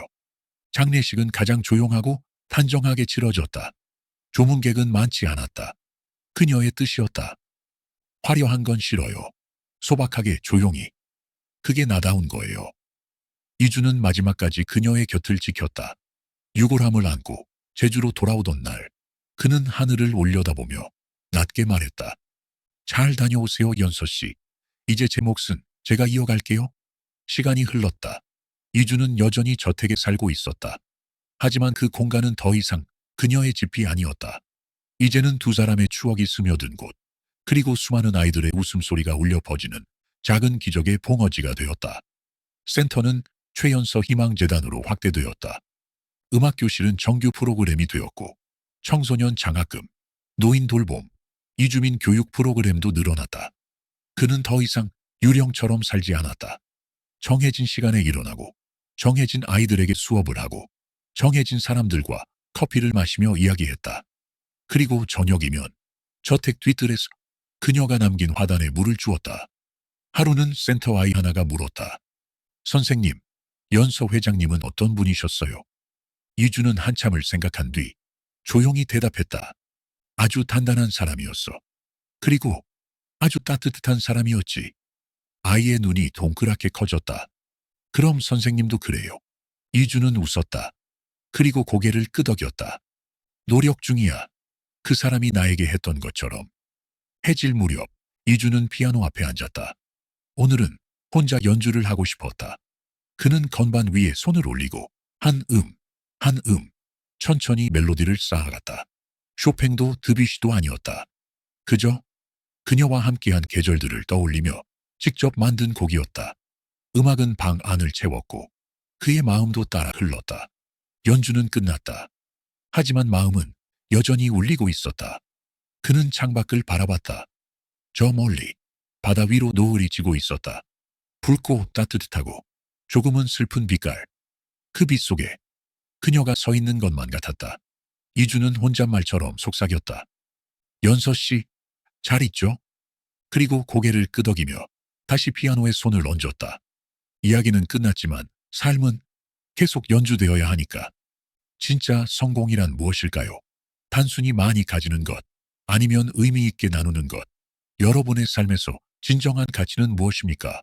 장례식은 가장 조용하고 단정하게 치러졌다. 조문객은 많지 않았다. 그녀의 뜻이었다. 화려한 건 싫어요. 소박하게 조용히. 그게 나다운 거예요. 이주는 마지막까지 그녀의 곁을 지켰다. 유골함을 안고 제주로 돌아오던 날 그는 하늘을 올려다보며 낮게 말했다. 잘 다녀오세요, 연서 씨. 이제 제 몫은 제가 이어갈게요. 시간이 흘렀다. 이주는 여전히 저택에 살고 있었다. 하지만 그 공간은 더 이상 그녀의 집이 아니었다. 이제는 두 사람의 추억이 스며든 곳, 그리고 수많은 아이들의 웃음소리가 울려 퍼지는 작은 기적의 봉어지가 되었다. 센터는 최연서 희망재단으로 확대되었다. 음악교실은 정규 프로그램이 되었고 청소년 장학금, 노인 돌봄, 이주민 교육 프로그램도 늘어났다. 그는 더 이상 유령처럼 살지 않았다. 정해진 시간에 일어나고 정해진 아이들에게 수업을 하고 정해진 사람들과 커피를 마시며 이야기했다. 그리고 저녁이면 저택 뒤뜰에서 그녀가 남긴 화단에 물을 주었다. 하루는 센터 아이 하나가 물었다. 선생님, 연서 회장님은 어떤 분이셨어요? 이주는 한참을 생각한 뒤 조용히 대답했다. 아주 단단한 사람이었어. 그리고 아주 따뜻한 사람이었지. 아이의 눈이 동그랗게 커졌다. 그럼 선생님도 그래요. 이주는 웃었다. 그리고 고개를 끄덕였다. 노력 중이야. 그 사람이 나에게 했던 것처럼. 해질 무렵 이주는 피아노 앞에 앉았다. 오늘은 혼자 연주를 하고 싶었다. 그는 건반 위에 손을 올리고 한 음, 천천히 멜로디를 쌓아갔다. 쇼팽도 드뷔시도 아니었다. 그저 그녀와 함께한 계절들을 떠올리며 직접 만든 곡이었다. 음악은 방 안을 채웠고 그의 마음도 따라 흘렀다. 연주는 끝났다. 하지만 마음은 여전히 울리고 있었다. 그는 창밖을 바라봤다. 저 멀리 바다 위로 노을이 지고 있었다. 붉고 따뜻하고 조금은 슬픈 빛깔. 그 빛 속에 그녀가 서 있는 것만 같았다. 이주는 혼잣말처럼 속삭였다. 연서 씨, 잘 있죠? 그리고 고개를 끄덕이며 다시 피아노에 손을 얹었다. 이야기는 끝났지만 삶은 계속 연주되어야 하니까. 진짜 성공이란 무엇일까요? 단순히 많이 가지는 것, 아니면 의미 있게 나누는 것. 여러분의 삶에서 진정한 가치는 무엇입니까?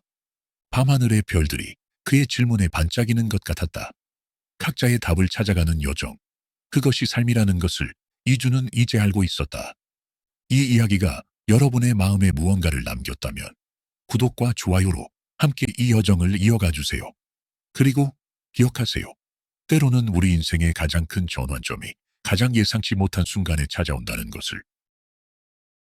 밤하늘의 별들이 그의 질문에 반짝이는 것 같았다. 각자의 답을 찾아가는 여정. 그것이 삶이라는 것을 이주는 이제 알고 있었다. 이 이야기가 여러분의 마음에 무언가를 남겼다면 구독과 좋아요로 함께 이 여정을 이어가 주세요. 그리고 기억하세요. 때로는 우리 인생의 가장 큰 전환점이 가장 예상치 못한 순간에 찾아온다는 것을.